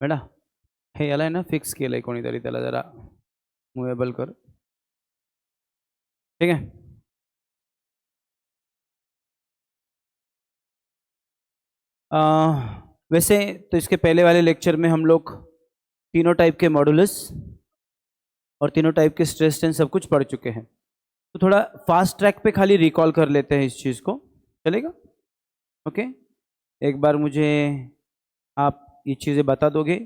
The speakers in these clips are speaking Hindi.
बेटा हे याला आहे ना फिक्स केलंय कोणीतरी, त्याला जरा मुवेबल कर. ठीक है. वैसे तो इसके पहले वाले लेक्चर में हम लोग तीनों टाइप के मॉडुलस और तीनों टाइप के स्ट्रेस टेंस सब कुछ पढ़ चुके हैं. तो थोड़ा फास्ट ट्रैक पे खाली रिकॉल कर लेते हैं इस चीज़ को, चलेगा? ओके. एक बार मुझे आप ये चीज़ें बता दोगे,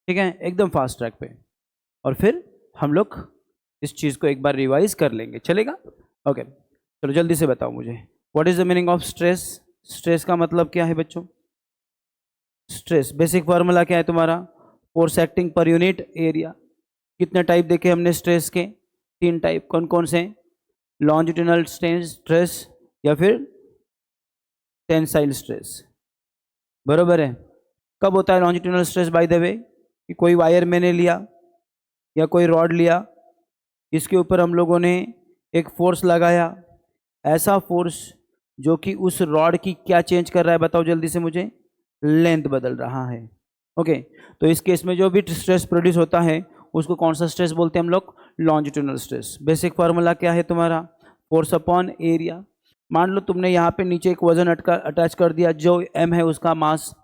ठीक है, एकदम फास्ट ट्रैक पे, और फिर हम लोग इस चीज़ को एक बार रिवाइज कर लेंगे, चलेगा? ओके. चलो जल्दी से बताओ मुझे, what is the meaning of stress? Stress का मतलब क्या है बच्चों? स्ट्रेस बेसिक फार्मूला क्या है तुम्हारा? Force acting per unit area. कितने टाइप देखे हमने स्ट्रेस के? 3 टाइप. कौन कौन से? लॉन्जिट्यूडनल स्ट्रेस या फिर टेंसाइल स्ट्रेस. बरोबर है. कब होता है लॉन्जिट्यूडनल स्ट्रेस बाय द वे? कि कोई वायर मैंने लिया या कोई रॉड लिया, इसके ऊपर हम लोगों ने एक फोर्स लगाया, ऐसा फोर्स जो कि उस रॉड की क्या चेंज कर रहा है बताओ जल्दी से मुझे? लेंथ बदल रहा है. ओके. तो इस केस में जो भी स्ट्रेस प्रोड्यूस होता है उसको कौन सा स्ट्रेस बोलते हैं हम लोग? Longitudinal stress. बेसिक फार्मूला क्या है तुम्हारा? Force upon area. मान लो तुमने यहाँ पे नीचे एक वजन अटैच कर दिया, जो m है उसका मास,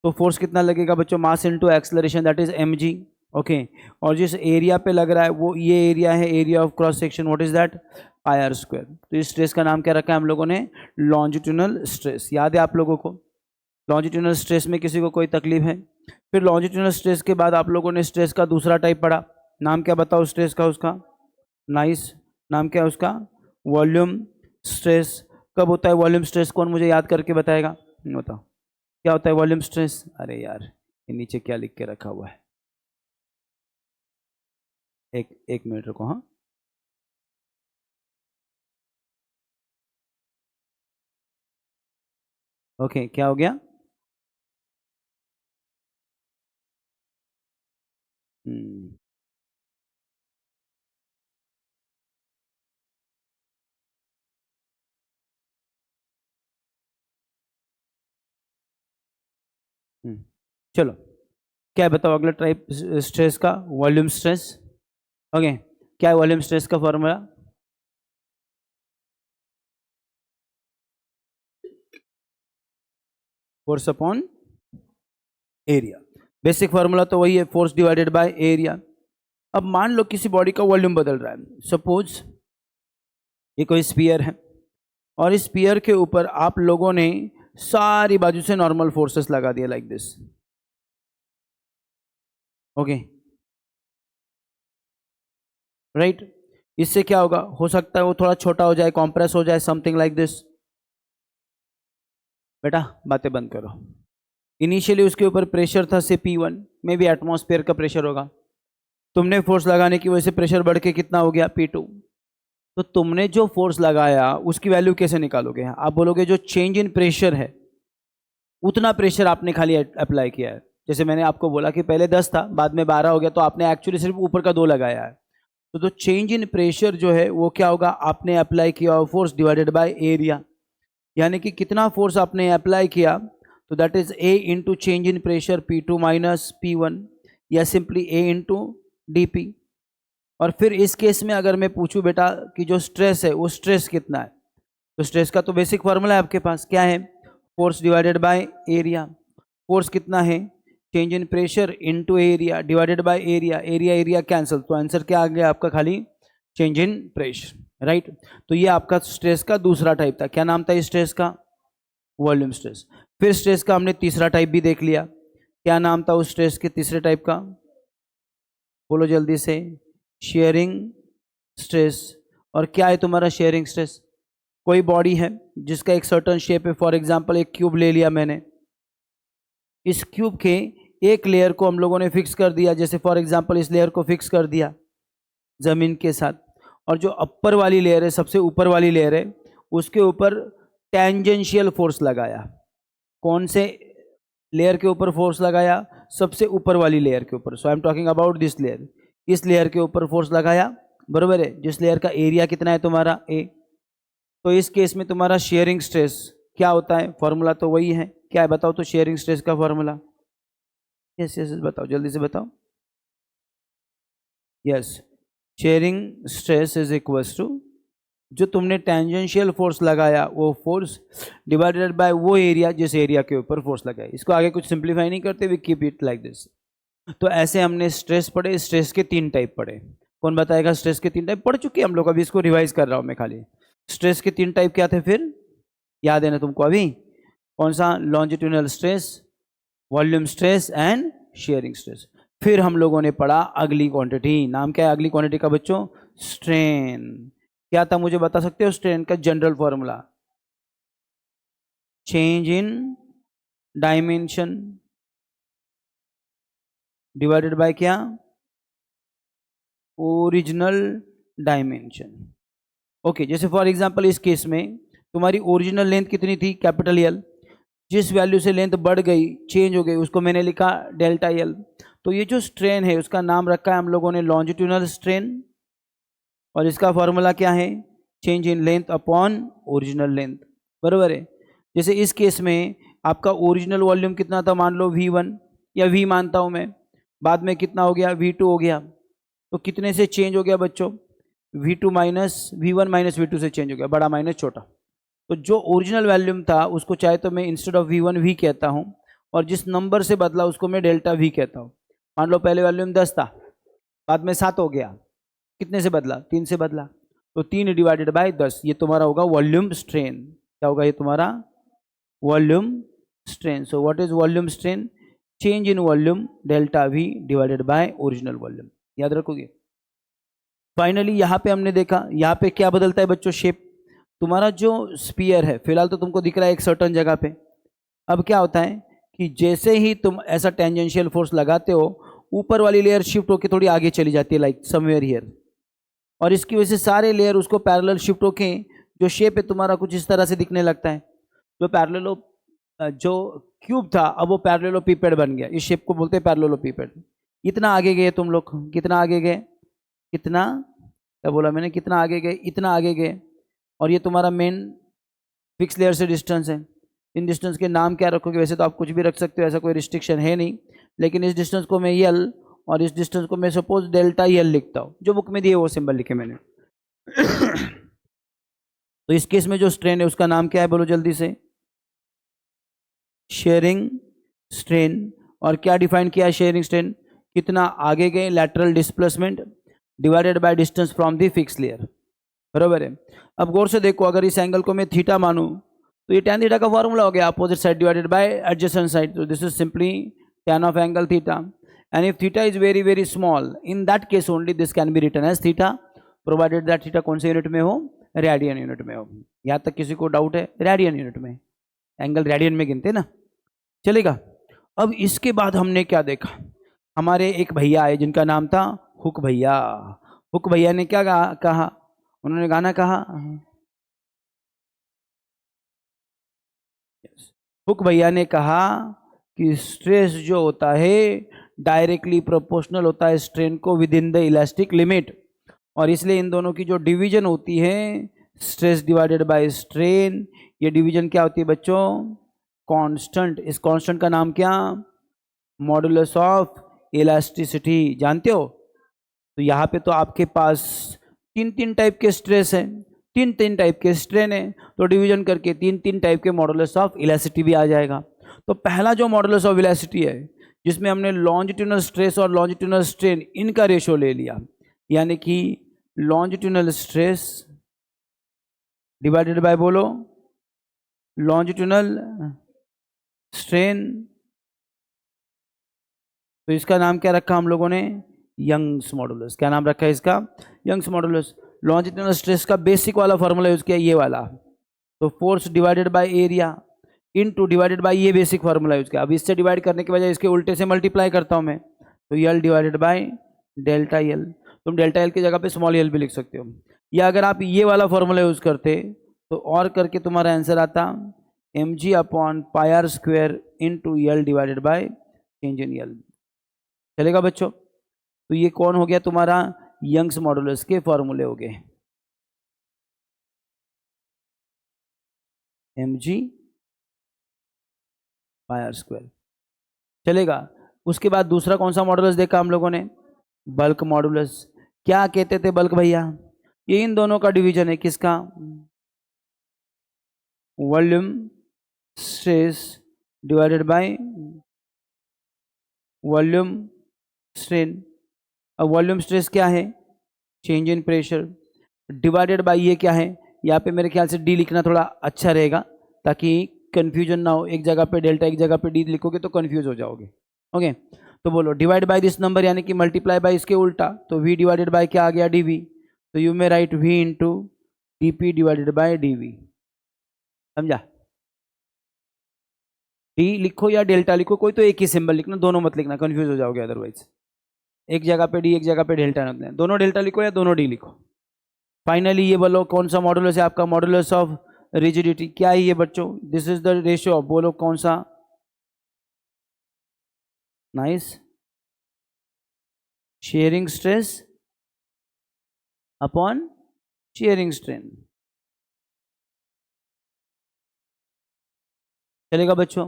तो फोर्स कितना लगेगा बच्चों? Mass into acceleration, that is mg. Okay. और जिस एरिया पे लग रहा है वो ये एरिया है, area of cross section, what is that? Pi are square. तो इस स्ट्रेस का नाम क्या रखा है हम लोगों ने? Longitudinal stress. याद है आप लोगों को? लॉन्जिट्यूडनल स्ट्रेस में किसी को कोई तकलीफ है? फिर लॉन्जिट्यूडनल स्ट्रेस के बाद आप लोगों ने स्ट्रेस का दूसरा टाइप पढ़ा. नाम क्या बताओ स्ट्रेस का उसका? नाइस. नाम क्या है उसका? Volume stress. कब होता है वॉल्यूम स्ट्रेस? कौन मुझे याद करके बताएगा? बताओ क्या होता है वॉल्यूम स्ट्रेस? अरे यार ये नीचे क्या लिख के रखा हुआ है? एक मिनट रुको. हाँ, ओके. क्या हो गया? हम्म. चलो क्या है बताओ अगला टाइप स्ट्रेस का? Volume stress. ओके. क्या है वॉल्यूम स्ट्रेस का formula? Force upon area. Basic formula तो वही है, फोर्स डिवाइडेड बाय एरिया. अब मान लो किसी बॉडी का वॉल्यूम बदल रहा है. सपोज ये कोई स्पीयर है और इस स्पीयर के ऊपर आप लोगों ने सारी बाजू से नॉर्मल फोर्सेस लगा दिया लाइक दिस. ओके. राइट. इससे क्या होगा? हो सकता है वो थोड़ा छोटा हो जाए, कॉम्प्रेस हो जाए, समथिंग लाइक दिस. बेटा बातें बंद करो. इनिशियली उसके ऊपर प्रेशर था से P1, में भी एटमॉस्फेयर का प्रेशर होगा. तुमने फोर्स लगाने की वजह से प्रेशर बढ़ के कितना हो गया? P2. तो तुमने जो फोर्स लगाया उसकी वैल्यू कैसे निकालोगे? आप बोलोगे जो चेंज इन प्रेशर है उतना प्रेशर आपने खाली अप्लाई किया है. जैसे मैंने आपको बोला कि पहले 10 था, बाद में 12 हो गया, तो आपने एक्चुअली सिर्फ ऊपर का 2 लगाया है. तो चेंज इन प्रेशर जो है वो क्या होगा? आपने अप्लाई किया फोर्स डिवाइडेड बाय एरिया. यानी कि कितना फोर्स आपने अप्लाई किया, तो that is a into change in pressure P2 minus P1, या सिंपली ए इंटू DP. और फिर इस केस में अगर मैं पूछूं बेटा कि जो स्ट्रेस है वो स्ट्रेस कितना है, तो स्ट्रेस का तो बेसिक फार्मूला है आपके पास. क्या है? Force divided by area. Force कितना है? Change in pressure into area divided by area. Area area cancel, तो आंसर क्या आ गया आपका? खाली चेंज इन प्रेशर. राइट. तो ये आपका स्ट्रेस का दूसरा टाइप था. क्या नाम था इस स्ट्रेस का? Volume stress. फिर स्ट्रेस का हमने तीसरा टाइप भी देख लिया. क्या नाम था उस स्ट्रेस के तीसरे टाइप का? बोलो जल्दी से. Sharing stress. और क्या है तुम्हारा शेयरिंग स्ट्रेस? कोई बॉडी है जिसका एक सर्टन शेप है, फॉर एग्जांपल एक क्यूब ले लिया मैंने. इस क्यूब के एक लेयर को हम लोगों ने फिक्स कर दिया, जैसे फॉर एग्जांपल इस लेयर को फिक्स कर दिया ज़मीन के साथ, और जो अपर वाली लेयर है, सबसे ऊपर वाली लेयर है, उसके ऊपर टेंजेंशियल फोर्स लगाया. कौन से लेयर के ऊपर फोर्स लगाया? सबसे ऊपर वाली लेयर के ऊपर. So I am talking about this layer. इस लेयर के ऊपर फोर्स लगाया, बरोबर है. जिस लेयर का एरिया कितना है तुम्हारा? A. तो इस केस में तुम्हारा शेयरिंग स्ट्रेस क्या होता है? फॉर्मूला तो वही है. क्या है बताओ तो शेयरिंग स्ट्रेस का फॉर्मूला? यस यस बताओ, जल्दी से बताओ। Yes, shearing stress is equals to, जो तुमने टेंजेंशियल फोर्स लगाया वो फोर्स डिवाइडेड बाय वो एरिया जिस एरिया के ऊपर फोर्स लगाया। इसको आगे कुछ सिंप्लीफाई नहीं करते, we keep it like this. तो ऐसे हमने स्ट्रेस पढ़े, स्ट्रेस के 3 टाइप पढ़े। कौन बताएगा? स्ट्रेस के 3 टाइप पढ़ चुके हैं हम लोग, अभी इसको रिवाइज कर रहा हूं मैं खाली। स्ट्रेस के 3 टाइप क्या थे फिर? याद है ना तुमको अभी? कौन सा? Longitudinal stress, volume stress and sharing stress. फिर हम लोगों ने पढ़ा अगली क्वांटिटी। नाम क्या है अगली क्वांटिटी का बच्चों? स्ट्रेन। क्या था मुझे बता सकते हो स्ट्रेन का general formula? Change in dimension divided by क्या? Original dimension. ओके, जैसे फॉर एग्जांपल इस केस में तुम्हारी ओरिजिनल लेंथ कितनी थी? Capital L. जिस वैल्यू से लेंथ बढ़ गई, चेंज हो गई, उसको मैंने लिखा डेल्टा एल। तो ये जो स्ट्रेन है उसका नाम रखा है हम लोगों ने लॉन्जिट्यूडनल स्ट्रेन, और इसका फॉर्मूला क्या है? Change in length upon original length. बराबर है। जैसे इस केस में आपका ओरिजिनल वॉल्यूम कितना था? मान लो V1, या V मानता हूं मैं, बाद में कितना हो गया? V2 हो गया। तो कितने से चेंज हो गया बच्चों? V2 minus V1 minus V2 से चेंज हो गया, बड़ा माइनस छोटा। तो जो ओरिजिनल वॉल्यूम था उसको चाहे तो मैं इंस्टेड ऑफ V1 V कहता हूँ, और जिस नंबर से बदला उसको मैं डेल्टा V कहता हूँ। मान लो पहले वॉल्यूम 10 था, बाद में 7 हो गया, कितने से बदला? 3 से बदला। तो 3 डिवाइडेड बाय 10, ये तुम्हारा होगा वॉल्यूम स्ट्रेन। क्या होगा ये तुम्हारा? Volume strain. So what is volume strain? Change in volume delta V divided by original volume. याद रखोगे। फाइनली यहाँ पे हमने देखा, यहाँ पे क्या बदलता है बच्चों? शेप। तुम्हारा जो स्पीयर है फिलहाल तो तुमको दिख रहा है एक सर्टन जगह पे। अब क्या होता है कि जैसे ही तुम ऐसा टेंजेंशियल फोर्स लगाते हो, ऊपर वाली लेयर शिफ्ट होकर थोड़ी आगे चली जाती है, लाइक समवेयर हियर, और इसकी वजह से सारे लेयर उसको पैरेलल शिफ्ट होके जो शेप है तुम्हारा कुछ इस तरह से दिखने लगता है। जो पैरेललो जो क्यूब था अब वो पैरेललोपिपेड बन गया। इस शेप को बोलते हैं पैरेललोपिपेड। इतना आगे गए तुम लोग, कितना आगे गए? कितना? क्या बोला मैंने? कितना आगे गए? इतना आगे गए। और ये तुम्हारा मेन फिक्स लेयर से डिस्टेंस है। इन डिस्टेंस के नाम क्या रखोगे? वैसे तो आप कुछ भी रख सकते हो, ऐसा कोई रिस्ट्रिक्शन है नहीं, लेकिन इस डिस्टेंस को मैं यल, और इस डिस्टेंस को मैं सपोज डेल्टा यल लिखता हूँ, जो बुक में दिए वो सिंबल लिखे मैंने। तो इस केस में जो स्ट्रेन है उसका नाम क्या है? बोलो जल्दी से। Sharing strain. और क्या डिफाइन किया है शेयरिंग स्ट्रेन? कितना आगे गए, lateral displacement divided by distance from the fix layer. बराबर है। अब गौर से देखो, अगर इस एंगल को मैं थीटा मानूं तो ये tan थीटा का फॉर्मूला हो गया opposite side divided by adjacent side. तो this is simply tan of angle theta. And if theta is very very small, in that case only this can be written as theta, provided that theta कौन से यूनिट में हो? रेडियन यूनिट में हो। यहाँ तक किसी को डाउट है? रेडियन यूनिट में, एंगल रेडियन में गिनते ना, चलेगा। अब इसके बाद हमने क्या देखा? हमारे एक भैया आए जिनका नाम था हुक भैया। हुक भैया ने क्या कहा? उन्होंने गाना कहा। हुक भैया ने कहा कि स्ट्रेस जो होता है डायरेक्टली प्रोपोर्शनल होता है स्ट्रेन को with in the elastic limit, और इसलिए इन दोनों की जो डिवीजन होती है स्ट्रेस डिवाइडेड बाय स्ट्रेन, ये डिवीजन क्या होती है बच्चों? कांस्टेंट। इस कांस्टेंट का नाम क्या? Modulus of elasticity. जानते हो? तो यहाँ पे तो आपके पास 3 टाइप के स्ट्रेस हैं, 3 टाइप के स्ट्रेन है, तो डिवीजन करके 3 टाइप के मॉडुलस ऑफ इलास्टिसिटी भी आ जाएगा। तो पहला जो मॉडुलस ऑफ इलास्टिसिटी है जिसमें हमने लॉन्जिट्यूडनल स्ट्रेस और लॉन्जिट्यूडनल स्ट्रेन इनका रेशो ले लिया, यानी कि लॉन्जिट्यूडनल स्ट्रेस डिवाइडेड बाय, बोलो, लॉन्जिट्यूडनल स्ट्रेन। तो इसका नाम क्या रखा हम लोगों ने? Young's modulus. क्या नाम रखा है इसका? Young's modulus. लॉन्जिट्यूडनल स्ट्रेस का बेसिक वाला फॉर्मूला यूज किया, ये वाला। तो force divided by area into divided by ये बेसिक फार्मूला यूज किया। अब इससे डिवाइड करने के बजाय इसके उल्टे से मल्टीप्लाई करता हूं मैं, तो यल डिवाइडेड बाय डेल्टा यल। तुम डेल्टा यल की जगह पे स्मॉल यल भी लिख सकते हो, या अगर आप ये वाला फॉर्मूला यूज करते तो और करके तुम्हारा आंसर आता mg upon pi are square into L divided by change in L. चलेगा बच्चों? तो ये कौन हो गया तुम्हारा? यंग्स मॉडुलस के फॉर्मूले हो गए। mg pi are square. चलेगा? उसके बाद दूसरा कौन सा मॉडुलस देखा हम लोगों ने? Bulk modulus. क्या कहते थे बल्क भैया? ये इन दोनों का डिवीजन है, किसका? Volume stress divided by volume strain. अब वॉल्यूम स्ट्रेस क्या है? Change in pressure divided by ये क्या है? यहाँ पे मेरे ख्याल से डी लिखना थोड़ा अच्छा रहेगा ताकि कंफ्यूजन ना हो। एक जगह पे डेल्टा एक जगह पे डी लिखोगे तो कंफ्यूज हो जाओगे। ओके, तो बोलो डिवाइड बाय दिस नंबर यानी कि मल्टीप्लाई बाय इसके उल्टा, तो वी डिवाइडेड बाय क्या आ गया? D V. तो you may write V into D P divided by D V. समझा? डी लिखो या डेल्टा लिखो, कोई तो एक ही सिंबल लिखना, दोनों मत लिखना, कंफ्यूज हो जाओगे अदरवाइज। एक जगह पे डी एक जगह पे डेल्टा रखना है, दोनों डेल्टा लिखो या दोनों डी लिखो। फाइनली ये बोलो कौन सा मॉडुलस है आपका? Modulus of rigidity. क्या है ये बच्चों? This is the ratio of, बोलो कौन सा? Nice, sharing stress upon sharing strain. चलेगा बच्चों?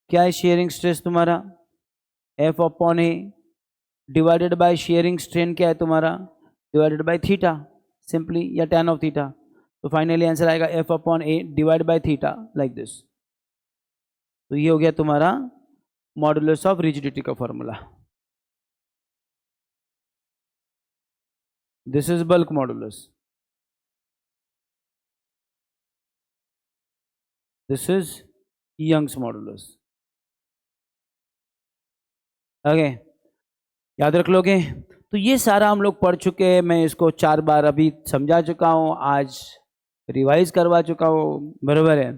क्या है शेयरिंग स्ट्रेस तुम्हारा? F upon A divided by sharing strain क्या है तुम्हारा? डिवाइडेड बाय थीटा सिंपली, या tan ऑफ थीटा। तो फाइनली आंसर आएगा F upon A divide by theta, like this. तो ये हो गया तुम्हारा मॉडुलस ऑफ रिजिडिटी का formula. This is bulk modulus, this is Young's modulus. Okay, याद रख लोगे? तो ये सारा हम लोग पढ़ चुके हैं, मैं इसको 4 बार अभी समझा चुका हूँ, आज रिवाइज करवा चुका हूँ, बराबर है।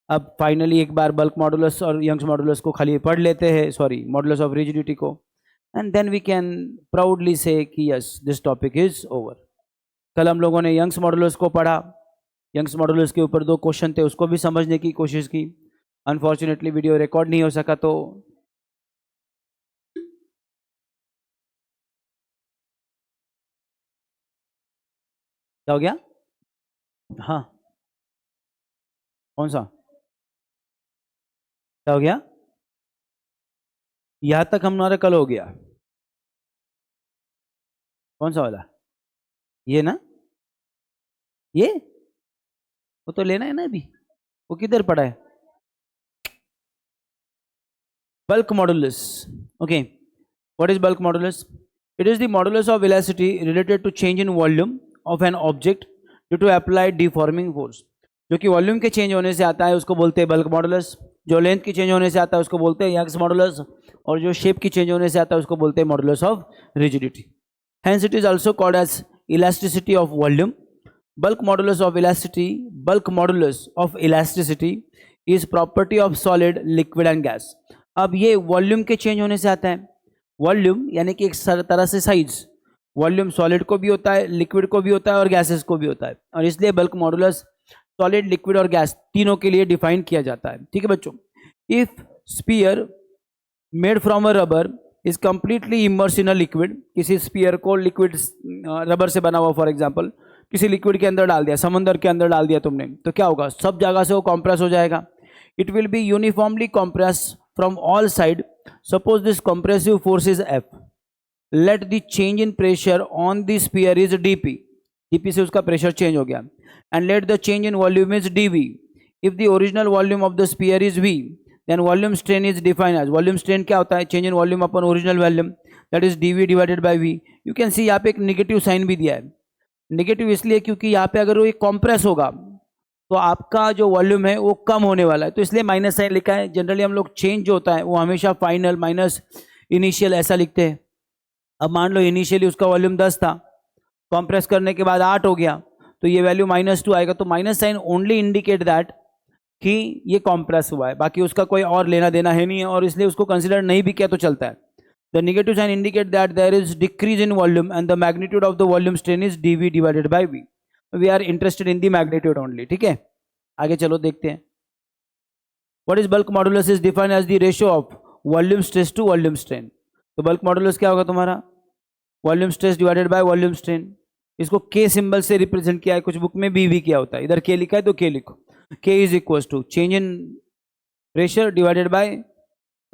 अब फाइनली एक बार बल्क मॉडुलस और यंग्स मॉडुलस को खाली पढ़ लेते हैं, सॉरी मॉडुलस ऑफ रिजिडिटी को, and then we can proudly say कि yes this topic is over. कल हम लोगों ने यंग्स मॉडुलस को पढ़ा, यंग्स मॉडुलस के ऊपर 2 क्वेश्चन थे, उसको भी समझने की कोशिश की। अनफॉर्चुनेटली वीडियो रिकॉर्ड नहीं हो सका, तो क्या हो गया? हाँ, कौन सा? क्या हो गया? यहां तक हमारा कल हो गया। कौन सा वाला? ये ना, ये वो तो लेना है ना अभी, वो किधर पड़ा है? Bulk modulus. Okay, what is bulk modulus? It is the modulus of velocity related to change in volume of an object due to applied deforming force. जो कि वॉल्यूम के चेंज होने से आता है उसको बोलते हैं बल्क मॉडुलस, जो लेंथ की चेंज होने से आता है उसको बोलते हैं यंग्स मॉडुलस, और जो शेप की चेंज होने से आता है उसको बोलते हैं modulus of rigidity. Hence it is also called as elasticity of volume. Bulk modulus of elasticity, bulk modulus of elasticity is property of solid, liquid and gas. अब ये वॉल्यूम के चेंज होने से आता है। वॉल्यूम यानी कि एक तरह से साइज, वॉल्यूम सॉलिड को भी होता है, लिक्विड को भी होता है और गैसेस को भी होता है, और इसलिए बल्क मॉडुलस सॉलिड, लिक्विड और गैस तीनों के लिए डिफाइन किया जाता है। ठीक है बच्चों? If sphere made from a rubber is completely immerse in a liquid, किसी स्पीयर को लिक्विड रबर से बना हुआ फॉर एग्जांपल किसी लिक्विड के अंदर डाल दिया, समंदर के अंदर डाल दिया तुमने, तो क्या होगा? सब जगह से वो कॉम्प्रेस हो जाएगा। It will be uniformly compress from all side. Suppose this compressive force is F. Let the change in pressure on the sphere is dP. dP से उसका pressure change हो गया. And let the change in volume is dV. If the original volume of the sphere is V, then volume strain is defined as, volume strain क्या होता है? Change in volume upon original volume, that is dV divided by V. You can see यहाँ पे एक नेगेटिव साइन भी दिया है। नेगेटिव इसलिए क्योंकि यहाँ पे अगर वो कॉम्प्रेस होगा तो आपका जो वॉल्यूम है वो कम होने वाला है, तो इसलिए माइनस साइन लिखा है। जनरली हम लोग चेंज जो होता है वो हमेशा फाइनल माइनस इनिशियल ऐसा लिखते हैं। अब मान लो इनिशियली उसका वॉल्यूम 10 था, कॉम्प्रेस करने के बाद 8 हो गया, तो ये वैल्यू -2 आएगा। तो minus sign only indicate that कि ये कॉम्प्रेस हुआ है, बाकी उसका कोई और लेना देना है नहीं है, और इसलिए उसको कंसिडर नहीं भी किया तो चलता है। The negative sign indicate that there is decrease in volume and the magnitude of the volume strain is dV divided by V. We are interested in the magnitude only. ठीक है, आगे चलो देखते हैं। What is bulk modulus? Is defined as the ratio of volume stress to volume strain. तो बल्क मॉडुलस क्या होगा तुम्हारा? Volume stress divided by volume strain. इसको K सिंबल से रिप्रेजेंट किया है, कुछ बुक में BV किया होता है, इधर K लिखा है तो K लिखो। K is equal to change in pressure divided by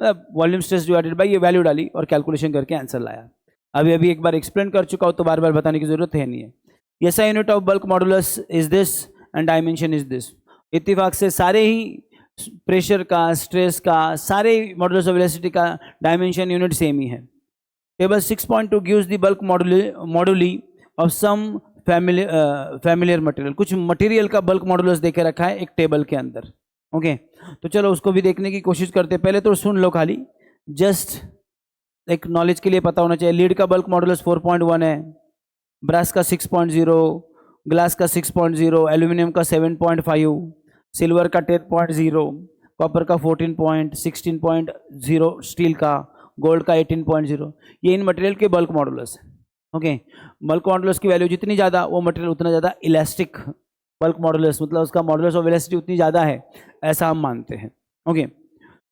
volume stress divided by, ये वैल्यू डाली और कैलकुलेशन करके आंसर लाया। अभी अभी एक बार एक्सप्लेन कर चुका हूँ तो बार बार बताने की जरूरत है नहीं है। ऐसा unit of bulk modulus is this and dimension is this. इत्तेफाक से सारे ही प्रेशर का, स्ट्रेस का, सारे मॉडुलस ऑफ वेलोसिटी का डायमेंशन यूनिट सेम ही है। Table 6.2 gives the bulk moduli of some familiar material. कुछ मटेरियल का बल्क मॉडुलस देके रखा है एक टेबल के अंदर। ओके तो चलो उसको भी देखने की कोशिश करते हैं। पहले तो सुन लो, खाली जस्ट एक नॉलेज के लिए पता होना चाहिए। लीड का बल्क मॉडुलस 4.1 है, ब्रास का 6.0, ग्लास का 6.0, एल्यूमिनियम का 7.5, सिल्वर का 10.0, कॉपर का 14 16.0, स्टील का, गोल्ड का 18.0। ये इन मटेरियल के बल्क मॉडुलस है। ओके बल्क मॉडुलस की वैल्यू जितनी ज़्यादा वो मटेरियल उतना ज़्यादा इलास्टिक बल्क मॉडुलस, मतलब उसका मॉडुलस ऑफ वेलोसिटी उतनी ज़्यादा है, ऐसा हम मानते हैं। Okay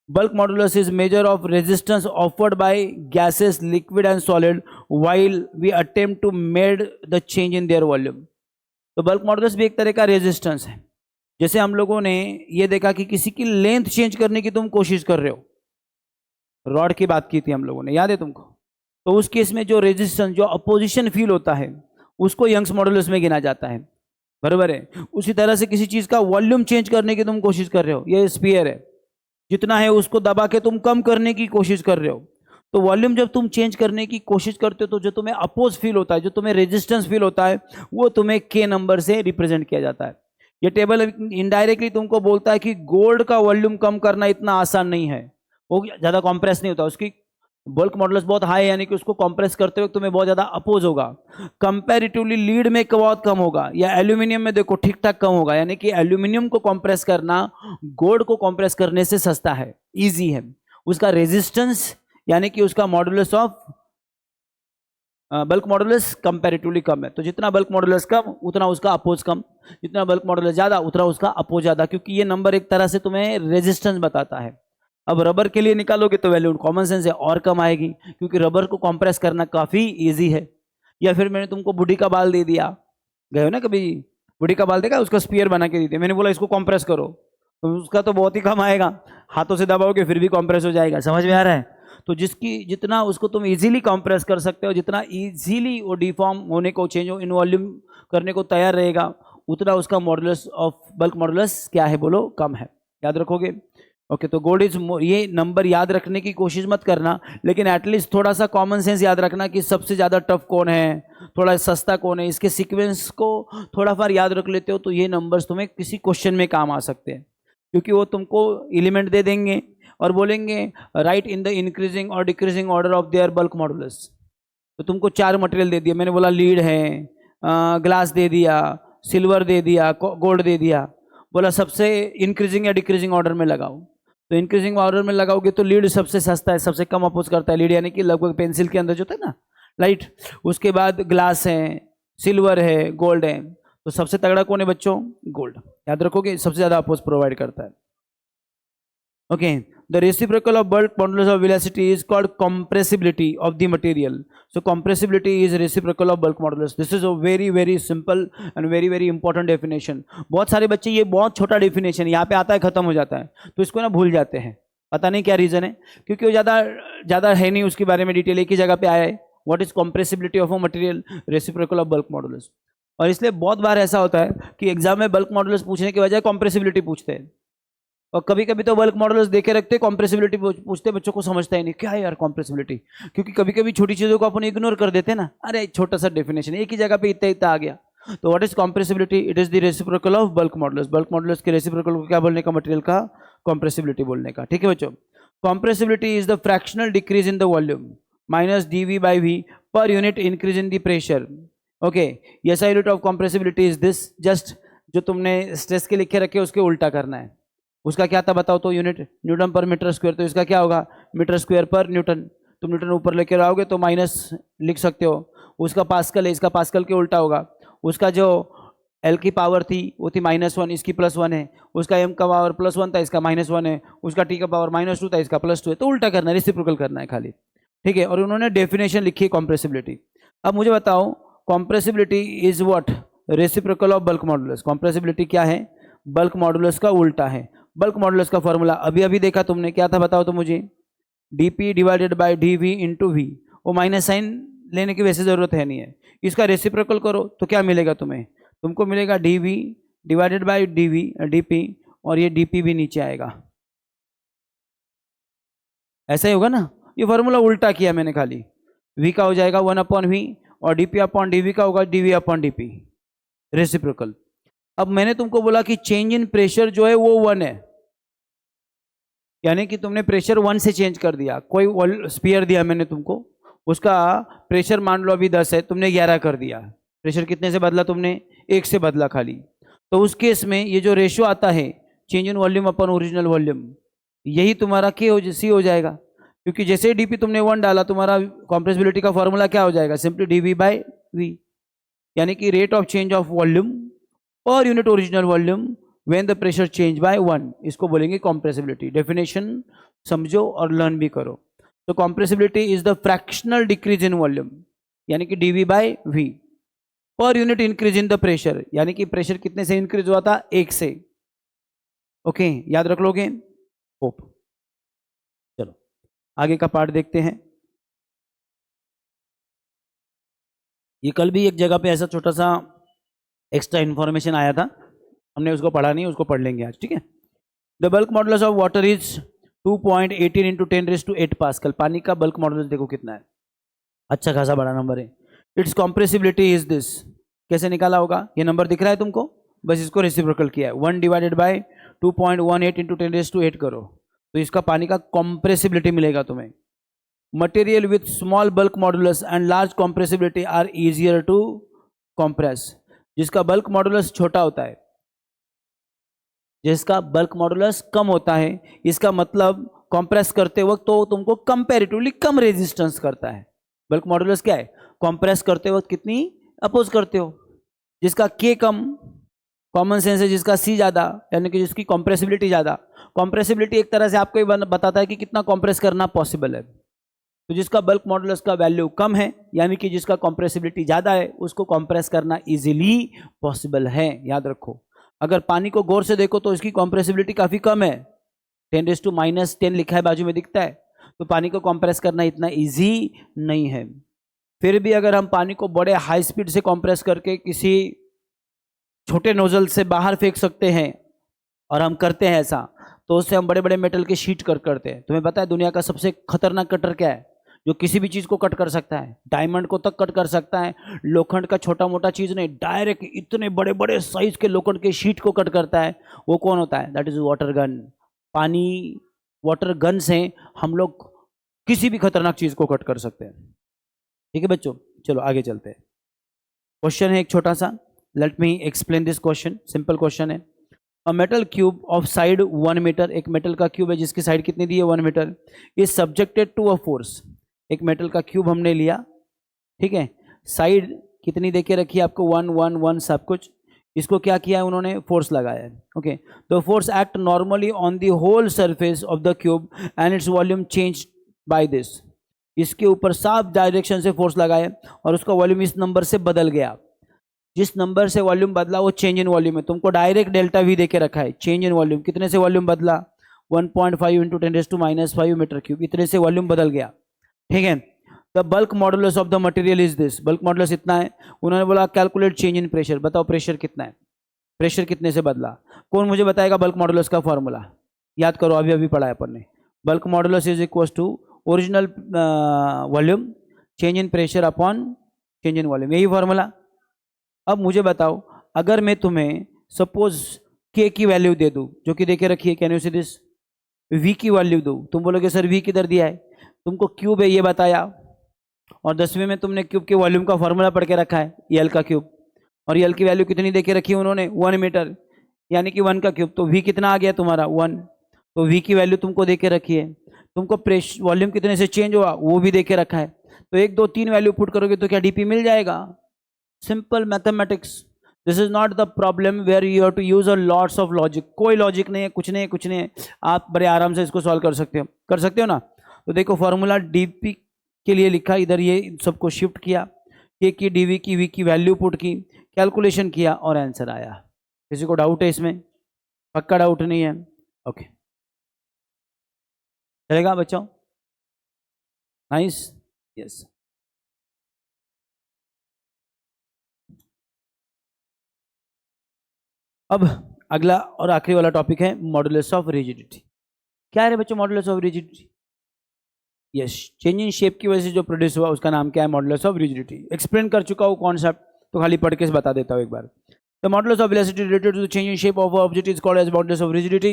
bulk modulus is measure of resistance offered by gases, liquid and solid while we attempt to made the change in their volume. तो बल्क मॉडुलस भी एक तरह का रेजिस्टेंस है। जैसे हम लोगों ने ये देखा कि किसी की लेंथ चेंज करने की तुम कोशिश कर रहे हो, रॉड की बात की थी हम लोगों ने, याद है तुमको? तो उस केस में जो रेजिस्टेंस, जो अपोजिशन फील होता है उसको यंग्स मॉडुलस में गिना जाता है, बराबर है। उसी तरह से किसी चीज का वॉल्यूम चेंज करने की तुम कोशिश कर रहे हो, ये स्फीयर है, जितना है उसको दबा के तुम कम करने की कोशिश कर रहे हो। तो वॉल्यूम जब तुम चेंज करने की कोशिश करते हो तो जो तुम्हें अपोज फील होता है, जो तुम्हें रेजिस्टेंस फील होता है, वो तुम्हें के नंबर से रिप्रेजेंट किया जाता है। ये टेबल इनडायरेक्टली तुमको बोलता है कि गोल्ड का वॉल्यूम कम करना इतना आसान नहीं है, वो ज़्यादा कॉम्प्रेस नहीं होता, उसकी बल्क मॉडुलस बहुत हाई है, यानी कि उसको कंप्रेस करते हुए तुम्हें बहुत ज़्यादा अपोज होगा। कंपैरेटिवली लीड में बहुत कम होगा, या एल्यूमिनियम में देखो ठीक ठाक कम होगा। यानी कि एल्यूमिनियम को कंप्रेस करना गोल्ड को कंप्रेस करने से सस्ता है, इजी है। उसका रेजिस्टेंस यानी कि उसका modulus of bulk modulus comparatively कम है। तो जितना बल्क मॉडुलस कम उतना उसका अपोज कम, जितना बल्क मॉडुलस ज़्यादा उतना उसका अपोज ज़्यादा, क्योंकि ये नंबर एक तरह से तुम्हें रेजिस्टेंस बताता है। अब रबर के लिए निकालोगे तो वैल्यू कॉमन सेंस है और कम आएगी, क्योंकि रबर को कंप्रेस करना काफ़ी इजी है। या फिर मैंने तुमको बुढ़ी का बाल दे दिया, गए हो ना कभी, बुढ़ी का बाल देखा, उसका स्पीयर बना के दी थी, मैंने बोला इसको कंप्रेस करो, तो उसका तो बहुत ही कम आएगा, हाथों से दबाओगे फिर भी कंप्रेस हो जाएगा। समझ में आ रहा है? तो जिसकी जितना उसको तुम इजीली कंप्रेस कर सकते हो, जितना इजीली वो डिफॉर्म होने को, चेंज इन वॉल्यूम करने को तैयार रहेगा, उतना उसका मॉडुलस ऑफ बल्क मॉडुलस क्या है बोलो, कम है। याद रखोगे? ओके तो गोल्ड इज, ये नंबर याद रखने की कोशिश मत करना, लेकिन एटलीस्ट थोड़ा सा कॉमन सेंस याद रखना कि सबसे ज़्यादा टफ कौन है, थोड़ा सस्ता कौन है, इसके सीक्वेंस को थोड़ा फार याद रख लेते हो तो ये नंबर्स तुम्हें किसी क्वेश्चन में काम आ सकते हैं। क्योंकि वो तुमको एलिमेंट दे देंगे और बोलेंगे राइट इन द इंक्रीजिंग और decreasing order of their bulk modulus. तो तुमको 4 मटेरियल दे दिया, मैंने बोला लीड है, ग्लास दे दिया, सिल्वर दे दिया, गोल्ड दे दिया, बोला सबसे इंक्रीजिंग या डिक्रीजिंग ऑर्डर में लगाओ। तो इंक्रीजिंग ऑर्डर में लगाओगे तो लीड सबसे सस्ता है, सबसे कम अपोज करता है लीड, यानी कि लगभग पेंसिल के अंदर जो था ना लाइट। उसके बाद ग्लास है, सिल्वर है, गोल्ड है, तो सबसे तगड़ा कौन है बच्चों? गोल्ड। याद रखोगे सबसे ज्यादा अपोज प्रोवाइड करता है। Okay the reciprocal of bulk modulus of velocity is called compressibility of the material. So compressibility is reciprocal of bulk modulus. This is a very simple and very important definition. बहुत सारे बच्चे ये बहुत छोटा डेफिनेशन यहाँ पे आता है खत्म हो जाता है, तो इसको ना भूल जाते हैं, पता नहीं क्या रीजन है, क्योंकि वो ज़्यादा है नहीं उसके बारे में डिटेल, एक ही जगह पे आया है, what is compressibility of a material, reciprocal of bulk modulus। और इसलिए बहुत बार ऐसा होता है कि एग्जाम में बल्क मॉडुलस पूछने के बजाय compressibility पूछते हैं, और कभी कभी तो बल्क मॉडुलस देके रखते, कॉम्प्रेसिबिलिटी पूछते, बच्चों को समझता ही नहीं क्या है यार कॉम्प्रेसिबिलिटी, क्योंकि कभी कभी छोटी चीज़ों को अपन इग्नोर कर देते हैं ना, अरे छोटा सा डेफिनेशन एक ही जगह पे इतना आ गया। तो what is compressibility? It is the reciprocal of bulk modulus. Bulk modulus के रेसिप्रोकल को क्या बोलने का? मटेरियल का कॉम्प्रेसिबिलिटी बोलने का। ठीक है बच्चों, compressibility is the fractional decrease in the volume minus dV by V पर unit increase in the pressure. Okay SI unit of compressibility is this, just जो तुमने स्ट्रेस के लिखे रखे उसके उल्टा करना है। उसका क्या था बताओ तो? यूनिट न्यूटन पर मीटर स्क्वायर, तो इसका क्या होगा? मीटर स्क्वायर पर न्यूटन। तुम न्यूटन ऊपर लेकर आओगे तो माइनस लिख सकते हो। उसका पास्कल है, इसका पास्कल के उल्टा होगा। उसका जो एल की पावर थी वो थी -1, इसकी +1 है। उसका एम का पावर +1 था, इसका -1 है। उसका टी का पावर -2 था, इसका +2 है। तो उल्टा करना है, रेसिप्रोकल करना है खाली। ठीक है, और उन्होंने डेफिनेशन लिखी है कॉम्प्रेसिबिलिटी। अब मुझे बताओ compressibility is what? Reciprocal of bulk modulus. Compressibility क्या है? बल्क मॉडुलस का उल्टा है। बल्क मॉडुलस का फॉर्मूला अभी अभी देखा तुमने, क्या था बताओ तो मुझे, dp divided by dv into V. वो माइनस साइन लेने की वैसे जरूरत है नहीं है, इसका रेसिप्रोकल करो तो क्या मिलेगा तुम्हें, तुमको मिलेगा dv डिवाइडेड बाय dp, और ये dp भी नीचे आएगा, ऐसा ही होगा ना। ये फॉर्मूला उल्टा किया मैंने खाली, v का हो जाएगा 1/v और dp/dv का होगा dv/dp, रेसिप्रोकल। अब मैंने तुमको बोला कि चेंज इन प्रेशर जो है वो 1 है, यानी कि तुमने प्रेशर 1 से चेंज कर दिया। कोई स्पीयर दिया मैंने तुमको, उसका प्रेशर मान लो अभी 10 है, तुमने 11 कर दिया, प्रेशर कितने से बदला तुमने, 1 से बदला खाली। तो उस केस में ये जो रेशियो आता है change in volume upon original volume, यही तुम्हारा सी हो जाएगा, क्योंकि जैसे ही डीपी तुमने 1 डाला तुम्हारा कॉम्प्रेसिबिलिटी का फॉर्मूला क्या हो जाएगा, सिंपली dv/v, यानी कि rate of change of volume per unit original volume when the pressure change bye 1, इसको बोलेंगे कॉम्प्रेसिबिलिटी। डेफिनेशन समझो और लर्न भी करो। तो compressibility is the fractional decrease in volume, यानी कि dv/v, पर unit increase in the pressure, यानी कि प्रेशर कितने से इंक्रीज हुआ था, 1 से। ओके, याद रख लोगे, होप। चलो आगे का पार्ट देखते हैं। ये कल भी एक जगह पे ऐसा छोटा सा एक्स्ट्रा इंफॉर्मेशन आया था, हमने उसको पढ़ा नहीं, उसको पढ़ लेंगे आज, ठीक है। The bulk modulus of water is 2.18 into 10⁸ pascal. पानी का बल्क मॉडुलस देखो कितना है, अच्छा खासा बड़ा नंबर है। इट्स कॉम्प्रेसिबिलिटी इज दिस, कैसे निकाला होगा, ये नंबर दिख रहा है तुमको, बस इसको रेसिप्रोकल किया है, 1 डिवाइडेड बाय 2.18 इंटू 10⁸ करो तो इसका पानी का कॉम्प्रेसिबिलिटी मिलेगा तुम्हें। Material with small bulk modulus and large compressibility are easier to compress. जिसका बल्क मॉडुलस छोटा होता है, जिसका बल्क मॉडुलस कम होता है, इसका मतलब कंप्रेस करते वक्त तो तुमको कंपैरेटिवली कम रेजिस्टेंस करता है। बल्क मॉडुलस क्या है, कंप्रेस करते वक्त कितनी अपोज करते हो। जिसका के कम, कॉमन सेंस है, जिसका सी ज़्यादा, यानी कि जिसकी कॉम्प्रेसिबिलिटी ज़्यादा। कॉम्प्रेसिबिलिटी एक तरह से आपको ये बताता है कि कितना कॉम्प्रेस करना पॉसिबल है। तो जिसका बल्क मॉडुलस का वैल्यू कम है, यानी कि जिसका कॉम्प्रेसिबिलिटी ज़्यादा है, उसको कॉम्प्रेस करना इजीली पॉसिबल है, याद रखो। अगर पानी को गौर से देखो तो इसकी कॉम्प्रेसिबिलिटी काफ़ी कम है, 10⁻⁻10 लिखा है बाजू में दिखता है, तो पानी को कॉम्प्रेस करना इतना इजी नहीं है। फिर भी अगर हम पानी को बड़े हाई स्पीड से कॉम्प्रेस करके किसी छोटे नोजल से बाहर फेंक सकते हैं, और हम करते हैं ऐसा, तो उससे हम बड़े बड़े मेटल के शीट करते हैं। तुम्हें पता है दुनिया का सबसे खतरनाक कटर क्या है, जो किसी भी चीज़ को कट कर सकता है, डायमंड को तक कट कर सकता है, लोखंड का छोटा मोटा चीज़ नहीं, डायरेक्ट इतने बड़े बड़े साइज के लोखंड के शीट को कट करता है, वो कौन होता है, दैट इज वाटर गन। पानी, वाटर गन से हम लोग किसी भी खतरनाक चीज़ को कट कर सकते हैं, ठीक है बच्चों। चलो आगे चलते हैं। क्वेश्चन है एक छोटा सा, let me explain this question. Simple question है, a metal cube of side 1 metre, एक मेटल का क्यूब है जिसकी साइड कितनी दी है, 1 metre, is subjected to a force. एक मेटल का क्यूब हमने लिया, ठीक है, साइड कितनी देके रखी है आपको, 1 1 1 सब कुछ, इसको क्या किया है उन्होंने, फोर्स लगाया है। Okay, the force act normally on the whole surface of the cube and its volume change by this. इसके ऊपर साफ डायरेक्शन से फोर्स लगाया और उसका वॉल्यूम इस नंबर से बदल गया। जिस नंबर से वॉल्यूम बदला वो चेंज इन वॉल्यूम है। तुमको डायरेक्ट डेल्टा वी देके रखा है, चेंज इन वॉल्यूम कितने से वॉल्यूम बदला, 1.5 इंटू 10⁻⁻5 मीटर क्यूब, इतने से वॉल्यूम बदल गया, ठीक है। The bulk modulus of the material is this, bulk modulus इतना है। उन्होंने बोला कैलकुलेट चेंज इन प्रेशर, बताओ प्रेशर कितना है, प्रेशर कितने से बदला, कौन मुझे बताएगा बल्क मॉडुलस का फॉर्मूला, याद करो अभी अभी पढ़ा है अपन ने। Bulk modulus is equal to original volume change in pressure upon change in volume, यही फॉर्मूला। अब मुझे बताओ, अगर मैं तुम्हें सपोज के की वैल्यू दे दूं, जो कि देखे रखिए, can you see this, V की वैल्यू दूं, तुम बोलोगे सर वी किधर दिया है, तुमको क्यूब है ये बताया, और 10वीं में तुमने क्यूब के वॉल्यूम का फॉर्मूला पढ़ के रखा है, यल का क्यूब, और यल की वैल्यू कितनी देके रखी है उन्होंने, 1 मीटर, यानी कि 1 का क्यूब, तो वी कितना आ गया तुम्हारा 1, तो वी की वैल्यू तुमको देके रखी है। तुमको प्रेशर वॉल्यूम कितने से चेंज हुआ वो भी देके रखा है, तो 1 2 3 वैल्यू पुट करोगे तो क्या डीपी मिल जाएगा। Simple mathematics, this is not the problem where you have to use a lots of logic, कोई लॉजिक नहीं है, कुछ नहीं है, कुछ नहीं है, आप बड़े आराम से इसको सॉल्व कर सकते हो ना। तो देखो फॉर्मूला डीपी के लिए लिखा, इधर ये सबको शिफ्ट किया, के की डीवी की वी की वैल्यू पुट की, कैलकुलेशन किया और आंसर आया। किसी को डाउट है इसमें, पक्का डाउट नहीं है? ओके, चलेगा बच्चों? Nice, yes. अब अगला और आखिरी वाला टॉपिक है मॉडुलस ऑफ रिजिडिटी। क्या है बच्चों modulus of rigidity? Yes, change in shape की वजह से जो प्रोड्यूस हुआ उसका नाम क्या है? Modulus of rigidity. एक्सप्लेन कर चुका हूँ कॉन्सेप्ट, तो खाली पढ़ के बता देता हूँ एक बार। The modulus of velocity related to the change in shape of object is called as modulus of rigidity.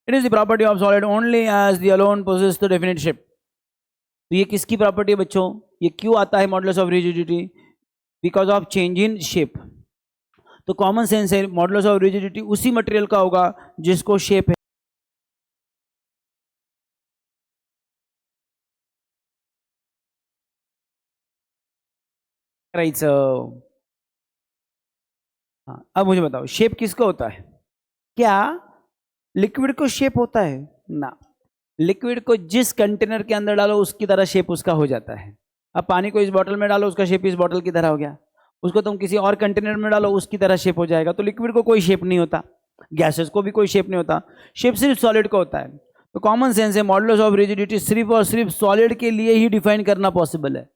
It is the property of solid only as the alone possess the definite shape. तो ये किसकी प्रॉपर्टी है बच्चों? ये क्यों आता है modulus of rigidity? Because of change in shape. तो कॉमन सेंस है, मॉडुलस ऑफ रिजिडिटी उसी मटेरियल का होगा जिसको शेप है। हाँ, अब मुझे बताओ शेप किसका होता है? क्या लिक्विड को शेप होता है? ना, लिक्विड को जिस कंटेनर के अंदर डालो उसकी तरह शेप उसका हो जाता है। अब पानी को इस बॉटल में डालो, उसका शेप इस बॉटल की तरह हो गया। उसको तुम किसी और कंटेनर में डालो, उसकी तरह शेप हो जाएगा। तो लिक्विड को कोई शेप नहीं होता, गैसेस को भी कोई शेप नहीं होता, शेप सिर्फ सॉलिड को होता है। तो कॉमन सेंस है, मॉडुलस ऑफ रिजिडिटी सिर्फ और सिर्फ सॉलिड के लिए ही डिफाइन करना पॉसिबल है।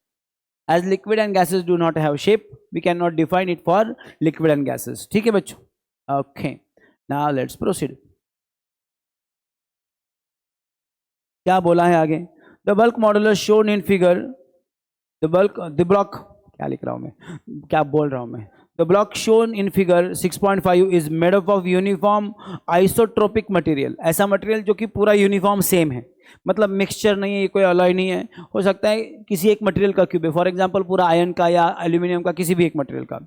As liquid and gases do not have shape, we can not define it for liquid and gases. ठीक है बच्चों? Okay, now let's proceed. क्या बोला है आगे? The bulk modulus shown in figure, the block, क्या लिख रहा हूं मैं, क्या बोल रहा हूं मैं? The block shown in figure 6.5 is made up of uniform isotropic material. ऐसा मटेरियल जो कि पूरा यूनिफॉर्म सेम है, मतलब मिक्सचर नहीं है, ये कोई अलॉय नहीं है। हो सकता है किसी एक मटेरियल का क्यूब है, फॉर एग्जांपल पूरा आयरन का या एल्यूमिनियम का, किसी भी एक मटेरियल का।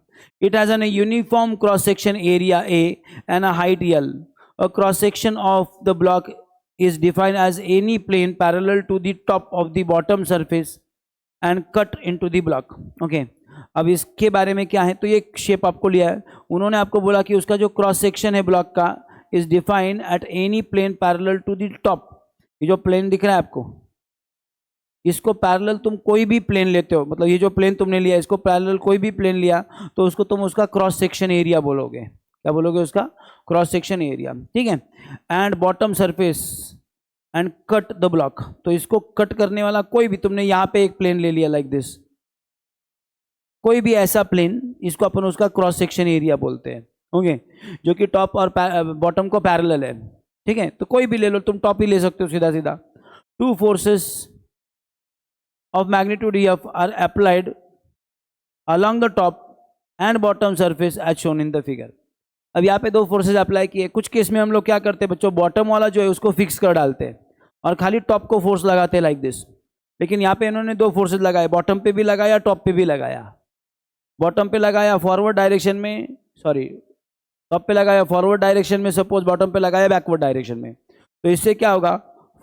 It has an uniform cross section area A and a height L. A cross section of the block is defined as any plane parallel to the top of the bottom surface and cut into the block. Okay, अब इसके बारे में क्या है? तो ये शेप आपको लिया है, उन्होंने आपको बोला कि उसका जो क्रॉस सेक्शन है ब्लॉक का is defined at any plane parallel to the top. ये जो प्लेन दिख रहा है आपको, इसको पैरेलल तुम कोई भी प्लेन लेते हो, मतलब ये जो प्लेन तुमने लिया इसको पैरेलल कोई भी प्लेन लिया तो उसको तुम उसका क्रॉस सेक्शन एरिया बोलोगे। क्या बोलोगे? उसका क्रॉस सेक्शन एरिया। ठीक है, and bottom surface and cut the block. तो इसको कट करने वाला कोई भी, तुमने यहां पे एक प्लेन ले लिया लाइक दिस, कोई भी ऐसा प्लेन, इसको अपन उसका क्रॉस सेक्शन एरिया बोलते हैं। ओके, जो कि टॉप और बॉटम को पैरेलल है। ठीक है, तो कोई भी ले लो, तुम टॉप ही ले सकते हो सीधा सीधा। Two forces of magnitude F R applied along the top and bottom surface as shown in the figure। अब यहाँ पे दो फोर्सेज अप्लाई किए। कुछ केस में हम लोग क्या करते हैं बच्चों, बॉटम वाला जो है उसको फिक्स कर डालते हैं और खाली टॉप को फोर्स लगाते हैं लाइक दिस। लेकिन यहाँ पे इन्होंने दो फोर्सेज लगाए, बॉटम पे भी लगाया, टॉप पे भी लगाया। बॉटम पे लगाया फॉरवर्ड डायरेक्शन में, सॉरी टॉप पे लगाया फॉरवर्ड डायरेक्शन में, सपोज बॉटम पे लगाया बैकवर्ड डायरेक्शन में। तो इससे क्या होगा,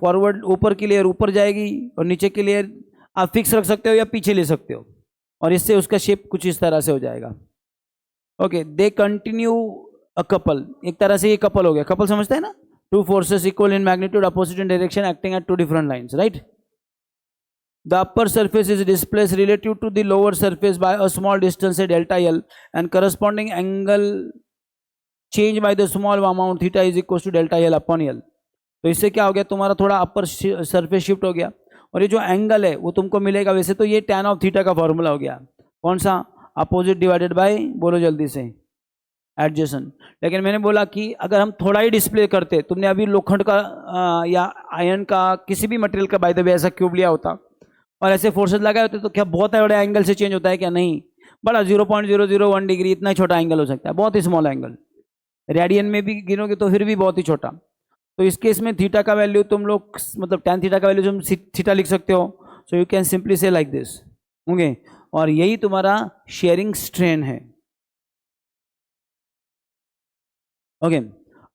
फॉरवर्ड ऊपर की लेयर ऊपर जाएगी और नीचे की लेयर आप फिक्स रख सकते हो या पीछे ले सकते हो, और इससे उसका शेप कुछ इस तरह से हो जाएगा। Okay, they continue a couple, एक तरह से ये कपल हो गया। कपल समझते हैं ना? Two forces equal in magnitude opposite in direction acting at two different lines, right? The upper surface is displace relative to the lower surface by a small distance delta L and corresponding angle change by the small amount theta is equal to delta L upon L. तो इससे क्या हो गया, तुम्हारा थोड़ा अपर सरफेस शिफ्ट हो गया, और ये जो एंगल है वो तुमको मिलेगा। वैसे तो ये tan ऑफ थीटा का फॉर्मूला हो गया, कौन सा? अपोजिट डिवाइडेड बाय, बोलो जल्दी से, एडजेसेंट। लेकिन मैंने बोला कि अगर हम थोड़ा ही डिस्प्ले करते, तुमने अभी लोखंड का या आयरन का किसी भी मटेरियल का बाय द वे ऐसा क्यूब लिया होता और ऐसे फोर्सेज लगाए होते, तो क्या बहुत बड़े एंगल से चेंज होता है? क्या नहीं, बड़ा 0.001 डिग्री, इतना छोटा एंगल हो सकता है, बहुत ही स्मॉल एंगल। रेडियन में भी गिनोगे तो फिर भी बहुत ही छोटा। तो इस केस में थीटा का वैल्यू तुम लोग, मतलब tan थीटा का वैल्यू तुम थीटा लिख सकते हो। So you can simply say like this. Okay, और यही तुम्हारा शेयरिंग स्ट्रेन है। Okay,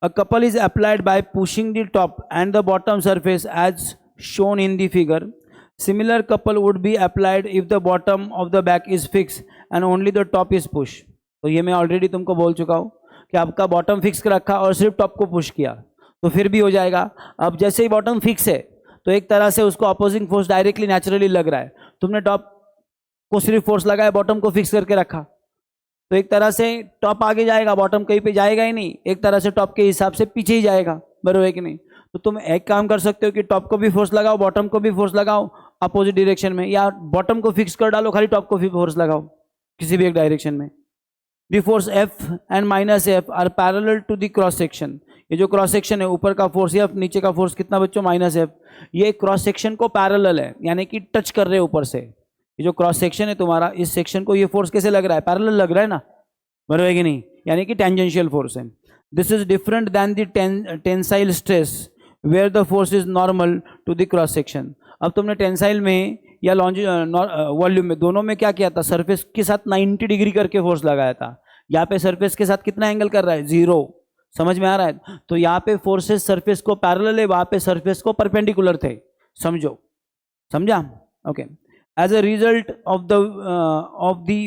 a couple is applied by pushing the top and the bottom surface as shown in the figure. Similar couple would be applied if the bottom of the back is fix and only the top is push. तो ये मैं ऑलरेडी तुमको बोल चुका हूँ कि आपका बॉटम फिक्स कर रखा और सिर्फ टॉप को पुश किया तो फिर भी हो जाएगा। अब जैसे ही बॉटम फिक्स है तो एक तरह से उसको अपोजिंग फोर्स डायरेक्टली नेचुरली लग रहा है। तुमने टॉप को सिर्फ फोर्स लगाया, बॉटम को फिक्स करके रखा, तो एक तरह से टॉप आगे जाएगा, बॉटम कहीं पे जाएगा ही नहीं, एक तरह से टॉप के हिसाब से पीछे ही जाएगा, बराबर है कि नहीं। तो तुम एक काम कर सकते हो कि टॉप को भी फोर्स लगाओ, बॉटम को भी फोर्स लगाओ अपोजिट डायरेक्शन में, या बॉटम को फिक्स कर डालो, खाली टॉप को भी फोर्स लगाओ किसी भी एक डायरेक्शन में। The force F and minus F are parallel to the cross section. ये जो क्रॉस सेक्शन है, ऊपर का फोर्स F, नीचे का फोर्स कितना बच्चों, माइनस F, ये क्रॉस सेक्शन को पैरेलल है, यानी कि टच कर रहे हैं ऊपर से। ये जो क्रॉस सेक्शन है तुम्हारा, इस सेक्शन को ये फोर्स कैसे लग रहा है, पैरेलल लग रहा है ना, बराबर है कि नहीं, यानी कि टेंजेंशियल फोर्स है। This is different than the tensile stress where the force is normal to the cross section. अब तुमने टेंसाइल में या वॉल्यूम में, दोनों में क्या किया था, सरफेस के साथ 90 डिग्री करके फोर्स लगाया था। यहाँ पे सरफेस के साथ कितना एंगल कर रहा है, 0। समझ में आ रहा है। तो यहाँ पे फोर्सेस सरफेस को पैरेलल है, वहां पे सरफेस को परपेंडिकुलर थे, समझो, समझा, okay. As a result of the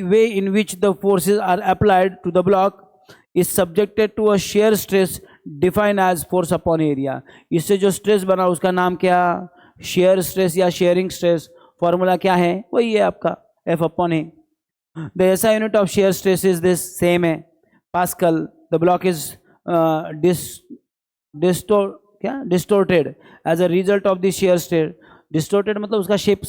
way in which the forces are applied to the block is subjected to a shear stress define as force upon area. इससे जो स्ट्रेस बना उसका नाम क्या, शेयर स्ट्रेस या शेयरिंग स्ट्रेस। फॉर्मूला क्या है, वही है आपका F upon A. The SI unit of shear stress is this, same है, pascal. The block is distorted as a result of the shear stress. Distorted मतलब उसका शेप,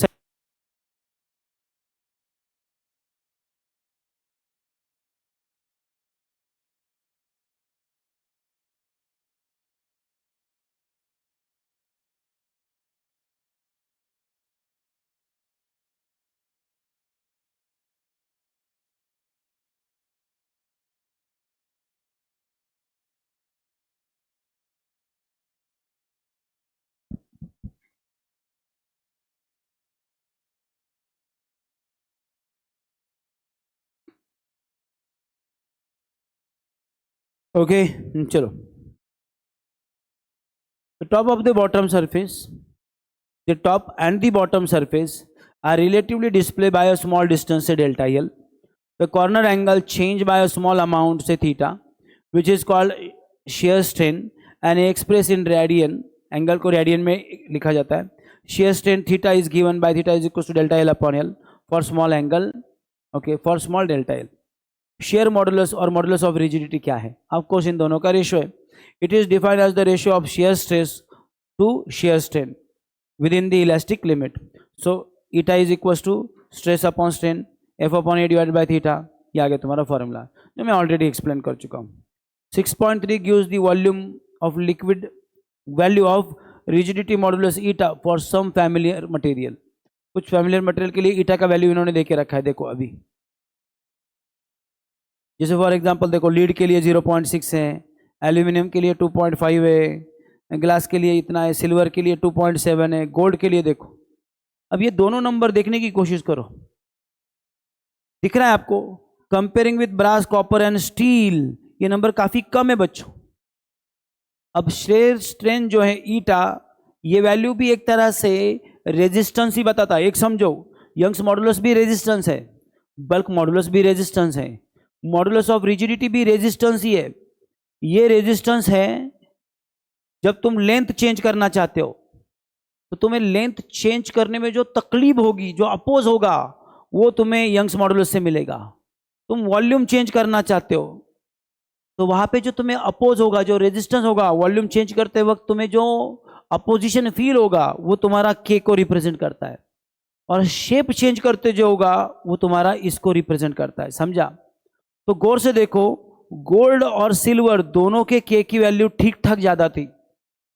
ओके चलो। The top of the bottom surface, the top and the bottom surface are relatively displayed by a small distance say delta L. The corner angle changed by a small amount say theta, which is called shear strain and expressed in radian. Angle को radian में लिखा जाता है। Shear strain theta is given by theta is equal to delta L upon L for small angle, okay, for small delta L. Shear modulus और मॉडुलस ऑफ रिजिडिटी क्या है, ऑफकोर्स इन दोनों का रेशियो है। It is defined as the ratio of shear stress to shear strain within the elastic limit. So eta is equal to stress upon strain F upon A divide by theta. ये आ गया तुम्हारा फॉर्मूला जो मैं ऑलरेडी एक्सप्लेन कर चुका हूँ। 6.3 gives the volume of liquid value of rigidity modulus eta for some familiar material. कुछ फैमिलियर मटेरियल के लिए ईटा का वैल्यू इन्होंने देके रखा है, देखो अभी, जैसे फॉर एग्जांपल देखो, लीड के लिए 0.6 है, एल्यूमिनियम के लिए 2.5 है, ग्लास के लिए इतना है, सिल्वर के लिए 2.7 है, गोल्ड के लिए देखो। अब ये दोनों नंबर देखने की कोशिश करो, दिख रहा है आपको, comparing with brass, copper and steel, ये नंबर काफी कम है बच्चों। अब शेयर स्ट्रेन जो है ईटा, ये वैल्यू भी एक तरह से रेजिस्टेंस ही बताता है। एक समझो, यंग्स मॉडुलस भी रेजिस्टेंस है, बल्क मॉडुलस भी रेजिस्टेंस है, मॉडुलस ऑफ रिजिडिटी भी रेजिस्टेंस ही है। ये रेजिस्टेंस है जब तुम लेंथ चेंज करना चाहते हो, तो तुम्हें लेंथ चेंज करने में जो तकलीफ होगी, जो अपोज होगा, वो तुम्हें यंग्स मॉडुलस से मिलेगा। तुम वॉल्यूम चेंज करना चाहते हो तो वहां पे जो तुम्हें अपोज होगा, जो रेजिस्टेंस होगा, वॉल्यूम चेंज करते वक्त तुम्हें जो अपोजिशन फील होगा, वो तुम्हारा के को रिप्रेजेंट करता है, और शेप चेंज करते जो होगा वो तुम्हारा इसको रिप्रेजेंट करता है। समझा? तो गौर से देखो, गोल्ड और सिल्वर दोनों के के की वैल्यू ठीक ठाक ज्यादा थी,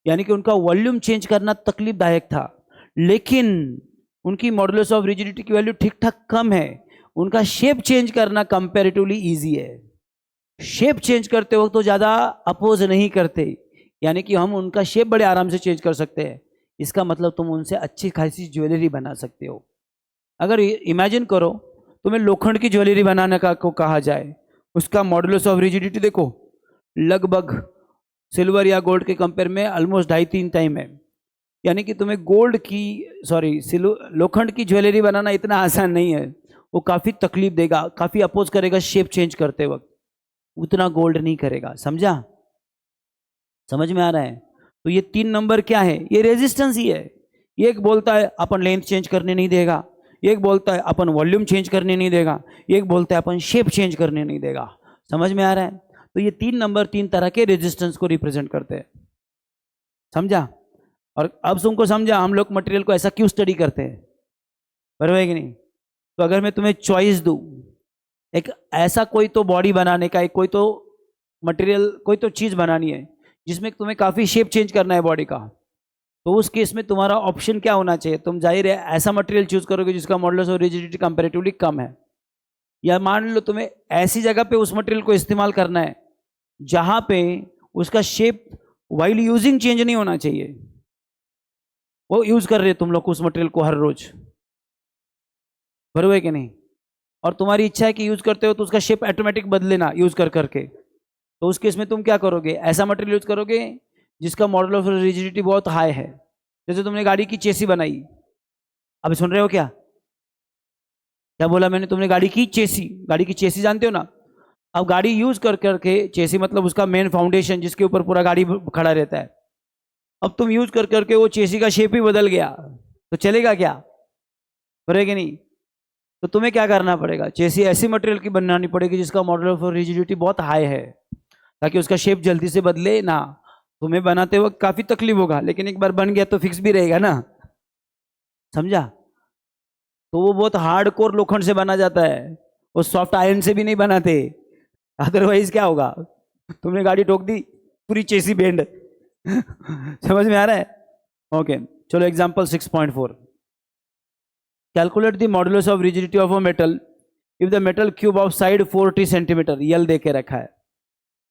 यानी कि उनका वॉल्यूम चेंज करना तकलीफदायक था, लेकिन उनकी मॉडुलस ऑफ रिजिडिटी की वैल्यू ठीक ठाक कम है। उनका शेप चेंज करना कंपैरेटिवली इजी है। शेप चेंज करते वक्त तो ज़्यादा अपोज नहीं करते, यानी कि हम उनका शेप बड़े आराम से चेंज कर सकते हैं। इसका मतलब तुम उनसे अच्छी खासी ज्वेलरी बना सकते हो। अगर इमेजिन करो तुम्हें लोखंड की ज्वेलरी बनाने का को कहा जाए, उसका मॉडुलस ऑफ रिजिडिटी देखो, लगभग सिल्वर या गोल्ड के कंपेयर में ऑलमोस्ट 2.5-3 टाइम है। यानी कि तुम्हें लोखंड की ज्वेलरी बनाना इतना आसान नहीं है, वो काफ़ी तकलीफ देगा, काफ़ी अपोज करेगा शेप चेंज करते वक्त, उतना गोल्ड नहीं करेगा। समझा? समझ में आ रहा है? तो ये 3 नंबर क्या है? ये रेजिस्टेंस ही है। एक बोलता है अपन लेंथ चेंज करने नहीं देगा, एक बोलता है अपन वॉल्यूम चेंज करने नहीं देगा, एक बोलता है अपन शेप चेंज करने नहीं देगा। समझ में आ रहा है? तो ये 3 नंबर 3 तरह के रेजिस्टेंस को रिप्रेजेंट करते हैं। समझा? और अब तुमको समझा हम लोग मटेरियल को ऐसा क्यों स्टडी करते हैं, बराबर है कि नहीं? तो अगर मैं तुम्हें चॉइस दूं, एक ऐसा कोई तो बॉडी बनाने का, एक कोई तो मटेरियल, कोई तो चीज बनानी है जिसमें तुम्हें काफी शेप चेंज करना है बॉडी का, तो उस केस में तुम्हारा ऑप्शन क्या होना चाहिए? तुम जाहिर है ऐसा मटेरियल चूज करोगे जिसका मॉडुलस ऑफ रिजिडिटी कंपैरेटिवली कम है, या मान लो तुम्हें ऐसी जगह पे उस मटेरियल को इस्तेमाल करना है जहां पे उसका शेप वाइल यूजिंग चेंज नहीं होना चाहिए। वो यूज कर रहे हो तुम लोग उस मटेरियल को हर रोज, बरोबर है कि नहीं? और तुम्हारी इच्छा है कि यूज करते हो तो उसका शेप ऑटोमेटिक बदले ना यूज कर करके, तो उस केस में तुम क्या करोगे? ऐसा मटेरियल यूज करोगे जिसका मॉडल ऑफ रिजिडिटी बहुत हाई है। जैसे तुमने गाड़ी की चेसी बनाई, अभी सुन रहे हो क्या? क्या बोला मैंने? तुमने गाड़ी की चेसी जानते हो ना? अब गाड़ी यूज कर करके, चेसी मतलब उसका मेन फाउंडेशन जिसके ऊपर पूरा गाड़ी खड़ा रहता है, अब तुम यूज कर करके वो चेसी का शेप ही बदल गया तो चलेगा क्या? बनेगा नहीं। तो तुम्हें क्या करना पड़ेगा? चेसी ऐसी मटेरियल की बनानी पड़ेगी जिसका मॉडल ऑफ रिजिडिटी बहुत हाई है, ताकि उसका शेप जल्दी से बदले ना। तुम्हें बनाते वक्त काफी तकलीफ होगा, लेकिन एक बार बन गया तो फिक्स भी रहेगा ना। समझा? तो वो बहुत हार्ड कोर लोखंड से बना जाता है, वो सॉफ्ट आयरन से भी नहीं बनाते, अदरवाइज क्या होगा? तुमने गाड़ी ठोक दी, पूरी चेसी बेंड। समझ में आ रहा है? ओके, चलो example 6.4। Calculate the modulus of rigidity of a metal if the metal cube of side 40 centimetre, L दे के रखा है,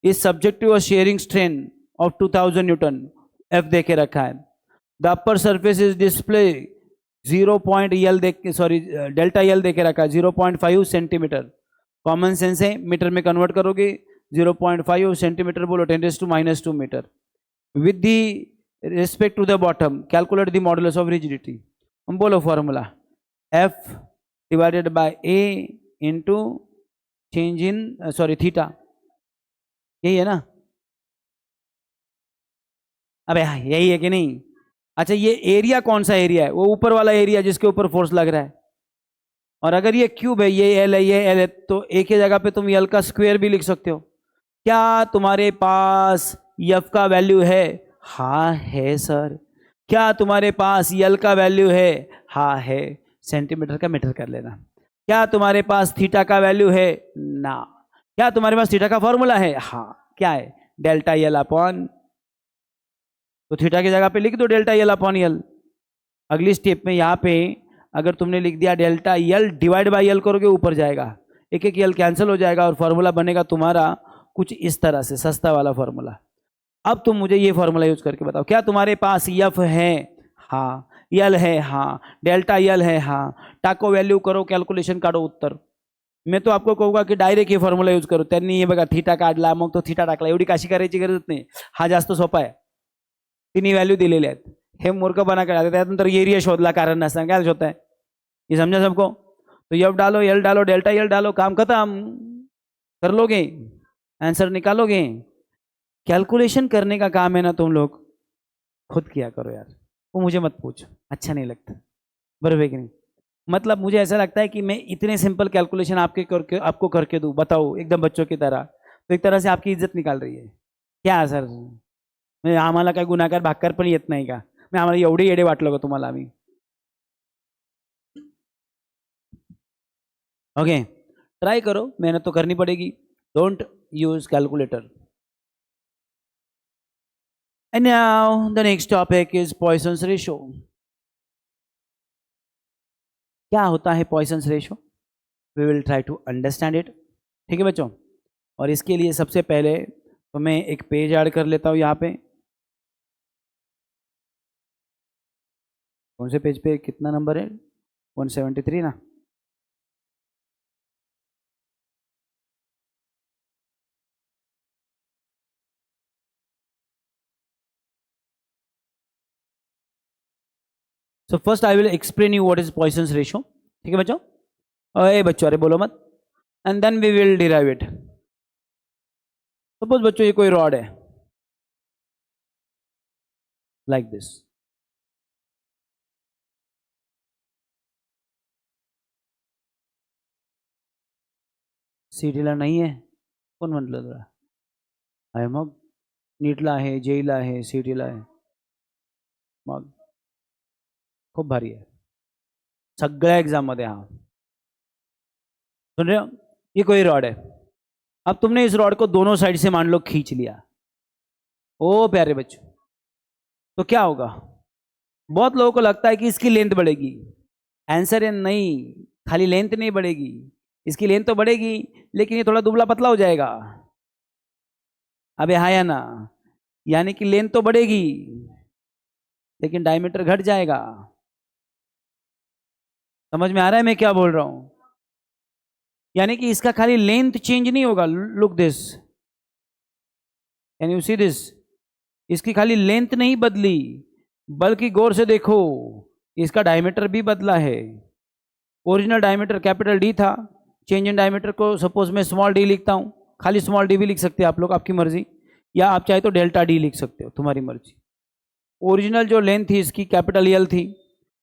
is subject to a shearing strain of 2000 newton, F दे के रखा है। The upper surface is display 0 point L दे, सॉरी डेल्टा यल दे के रखा है 0.5 सेंटीमीटर। कॉमन सेंस है, मीटर में कन्वर्ट करोगे 0.5 सेंटीमीटर बोलो 10⁻² metre. With the respect to the bottom calculate the modulus of rigidity. हम बोलो formula, F divided by A into change in, sorry theta, यही है ना? अबे हाँ, यही है कि नहीं? अच्छा, ये एरिया कौन सा एरिया है? वो ऊपर वाला एरिया जिसके ऊपर फोर्स लग रहा है। और अगर ये क्यूब है, ये एल है, ये एल है, तो एक ही जगह पे तुम एल का स्क्वायर भी लिख सकते हो। क्या तुम्हारे पास एफ का वैल्यू है? हाँ है सर। क्या तुम्हारे पास एल का वैल्यू है? हाँ है। सेंटीमीटर का मीटर कर लेना। क्या तुम्हारे पास थीटा का वैल्यू है? ना। क्या तुम्हारे पास थीटा का फॉर्मूला है? हाँ। क्या है? डेल्टा एल अपॉन, तो थीटा की जगह पे लिख दो डेल्टा एल अपॉन एल। अगली स्टेप में यहाँ पे अगर तुमने लिख दिया delta L divide by L करोगे, ऊपर जाएगा, एक एक एल कैंसिल हो जाएगा और फॉर्मूला बनेगा तुम्हारा कुछ इस तरह से, सस्ता वाला फॉर्मूला। अब तुम मुझे ये फॉर्मूला यूज करके बताओ, क्या तुम्हारे पास एफ है? हाँ। एल है? हाँ। डेल्टा एल है? हाँ। टाको वैल्यू करो, कैलकुलेशन काढो उत्तर। मैं तो आपको कहूंगा की डायरेक्ट हे फॉर्म्युला यूज करू। त्यांनी हे बघा थीटा काढला, मग तो थीटा टाकला, एवढी काशी करायची गरज नाही, हा जास्त सोपा आहे। तिन्ही व्हॅल्यू दिलेल्या आहेत, हे मूर्खपणा करा, त्यानंतर एरिया शोधला कारण नसताना, काय शोधता है? ये समझा सबको? तो एफ डालो, एल डालो, डेल्टा एल डालो, काम खत्म, कर लोगे, आंसर निकालोगे। कैलकुलेशन करने का काम है ना तुम लोग, खुद किया करो यार, वो मुझे मत पूछ, अच्छा नहीं लगता, बराबर कि नहीं? मतलब मुझे ऐसा लगता है कि मैं इतने सिंपल कैलकुलेशन आपको करके दूं, बताओ एकदम बच्चों की तरह, तो एक तरह से आपकी इज्जत निकाल रही है क्या सर? म्हणजे आम्हाला काय गुन्हागार भाकर पण येत नाही का? मी आम्हाला एवढे येडे वाटलो का तुम्हाला आम्ही? ओके, ट्राई करो, मेहनत तो करनी पड़ेगी, don't use calculator. And now the next topic is Poisson's ratio. क्या होता है Poisson's ratio? We will try to understand it. ठीक है बच्चों, और इसके लिए सबसे पहले तो मैं एक पेज ऐड कर लेता हूँ यहाँ पे। कौन से पेज पे कितना नंबर है? 173 ना? So first I will explain you what is Poisson's ratio. ठीक है बच्चों? अरे बच्चों, अरे बोलो मत, and then we will derive it. Suppose बच्चों ये कोई रॉड है लाइक दिस, सीटीला नाही आहे? कोण म्हटलं तुला? आहे मग नीटला आहे, जेईला आहे, सीटीला आहे. मग खूप भारी आहे सगळ्या एग्जाम मध्ये. हाँ सुन रहे हो? ये कोई रॉड है. अब तुमने इस रॉड को दोनों साइड से मान लो खींच लिया. ओ प्यारे बच्चों, तो क्या होगा? बहुत लोगों को लगता है कि इसकी लेंथ बढ़ेगी. आंसर है नहीं, खाली लेंथ नहीं बढ़ेगी. इसकी लेंथ तो बढ़ेगी लेकिन ये थोड़ा दुबला पतला हो जाएगा. अबे हाँ या ना? यानी कि लेंथ तो बढ़ेगी लेकिन डायमीटर घट जाएगा. समझ में आ रहा है मैं क्या बोल रहा हूं? यानी कि इसका खाली लेंथ चेंज नहीं होगा. Look this, can you see this? इसकी खाली लेंथ नहीं बदली बल्कि गौर से देखो इसका डायमीटर भी बदला है. ओरिजिनल डायमीटर कैपिटल डी था, चेंज इन डायमीटर को सपोज मैं स्मॉल डी लिखता हूं. खाली स्मॉल डी भी लिख सकते हैं आप लोग, आपकी मर्जी, या आप चाहे तो डेल्टा डी लिख सकते हो, तुम्हारी मर्जी. ओरिजिनल जो लेंथ थी इसकी कैपिटल एल थी.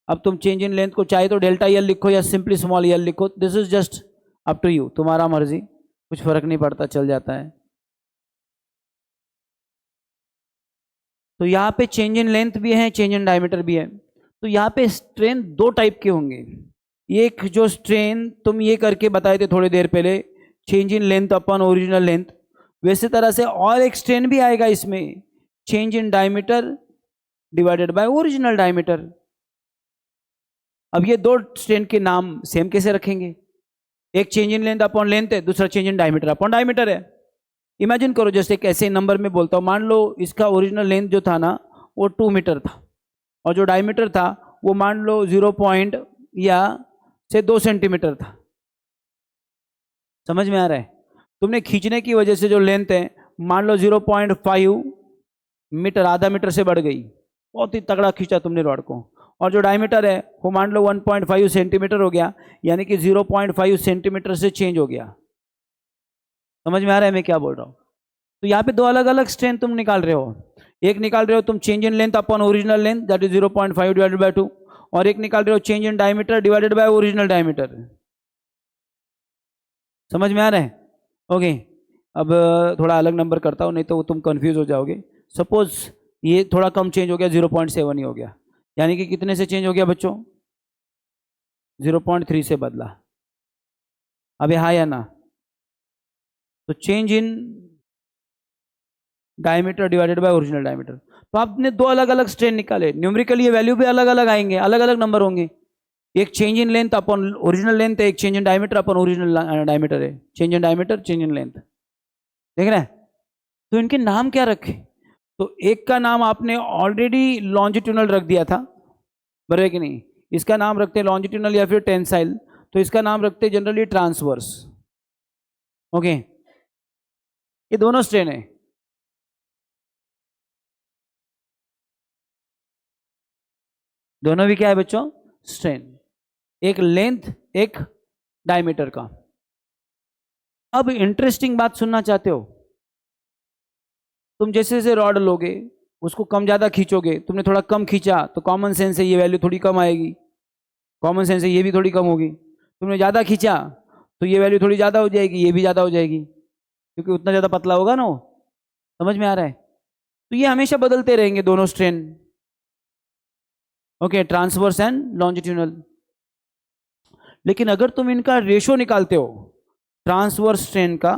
अब तुम चेंज इन लेंथ को चाहे तो डेल्टा एल लिखो या सिंपली स्मॉल एल लिखो. This is just up to you, तुम्हारा मर्जी, कुछ फर्क नहीं पड़ता, चल जाता है. तो यहाँ पे चेंज इन लेंथ भी है, चेंज इन डायमीटर भी है. तो यहाँ पे स्ट्रेन दो टाइप के होंगे. एक जो स्ट्रेन तुम ये करके बताए थे थोड़ी देर पहले, change in length upon original length, वैसे तरह से और एक स्ट्रेन भी आएगा इसमें, change in diameter divided by original diameter. अब ये दो स्ट्रेन के नाम सेम कैसे रखेंगे? एक change in length upon length है, दूसरा change in diameter upon diameter है. इमेजिन करो जैसे एक ऐसे नंबर में बोलता हूँ, मान लो इसका ओरिजिनल लेंथ जो था ना वो 2 मीटर था और जो डायमीटर था वो मान लो 0 पॉइंट या से 2 सेंटीमीटर था. समझ में आ रहा है? तुमने खींचने की वजह से जो लेंथ है मान लो 0.5 मीटर, आधा मीटर से बढ़ गई, बहुत ही तगड़ा खींचा तुमने रॉड को. और जो डायमीटर है वो मान लो 1.5 सेंटीमीटर हो गया, यानी कि 0.5 सेंटीमीटर से चेंज हो गया. समझ में आ रहा है मैं क्या बोल रहा हूँ? तो यहाँ पे दो अलग अलग स्ट्रेन तुम निकाल रहे हो. एक निकाल रहे हो तुम change in length upon original length, that is 0.5 divided by 2, और एक निकाल रहे हो change in diameter divided by original diameter. समझ में आ रहा है? ओके. अब थोड़ा अलग नंबर करता हूँ नहीं तो तुम कंफ्यूज हो जाओगे. सपोज ये थोड़ा कम चेंज हो गया, 0.7 ही हो गया, यानी कि कितने से चेंज हो गया बच्चों? 0.3 से बदला. अब हाँ या ना? तो change in diameter divided by original diameter. तो आपने दो अलग अलग स्ट्रेन निकाले, न्यूमेरिकली ये वैल्यू भी अलग अलग आएंगे, अलग अलग नंबर होंगे. एक change in length upon original length है, एक change in diameter upon original diameter है. Change in diameter, change in length, देख रहे हैं? तो इनके नाम क्या रखे? तो एक का नाम आपने ऑलरेडी लॉन्जिट्यूनल रख दिया था, बराबर कि नहीं? इसका नाम रखते हैं लॉन्जिट्यूनल या फिर टेंसाइल, तो इसका नाम रखते हैं जनरली ट्रांसवर्स. ओके. ये दोनों स्ट्रेन है. दोनों भी क्या है बच्चों? स्ट्रेन. एक लेंथ, एक डायमीटर का. अब इंटरेस्टिंग बात सुनना चाहते हो? तुम जैसे जैसे रॉड लोगे उसको कम ज़्यादा खींचोगे. तुमने थोड़ा कम खींचा तो कॉमन सेंस से ये वैल्यू थोड़ी कम आएगी, कॉमन सेंस से ये भी थोड़ी कम होगी. तुमने ज़्यादा खींचा तो ये वैल्यू थोड़ी ज़्यादा हो जाएगी, ये भी ज़्यादा हो जाएगी, क्योंकि उतना ज़्यादा पतला होगा ना वो. समझ में आ रहा है? तो ये हमेशा बदलते रहेंगे दोनों strain. Okay, transverse and longitudinal. लेकिन अगर तुम इनका रेशो निकालते हो ट्रांसवर्स स्ट्रेन का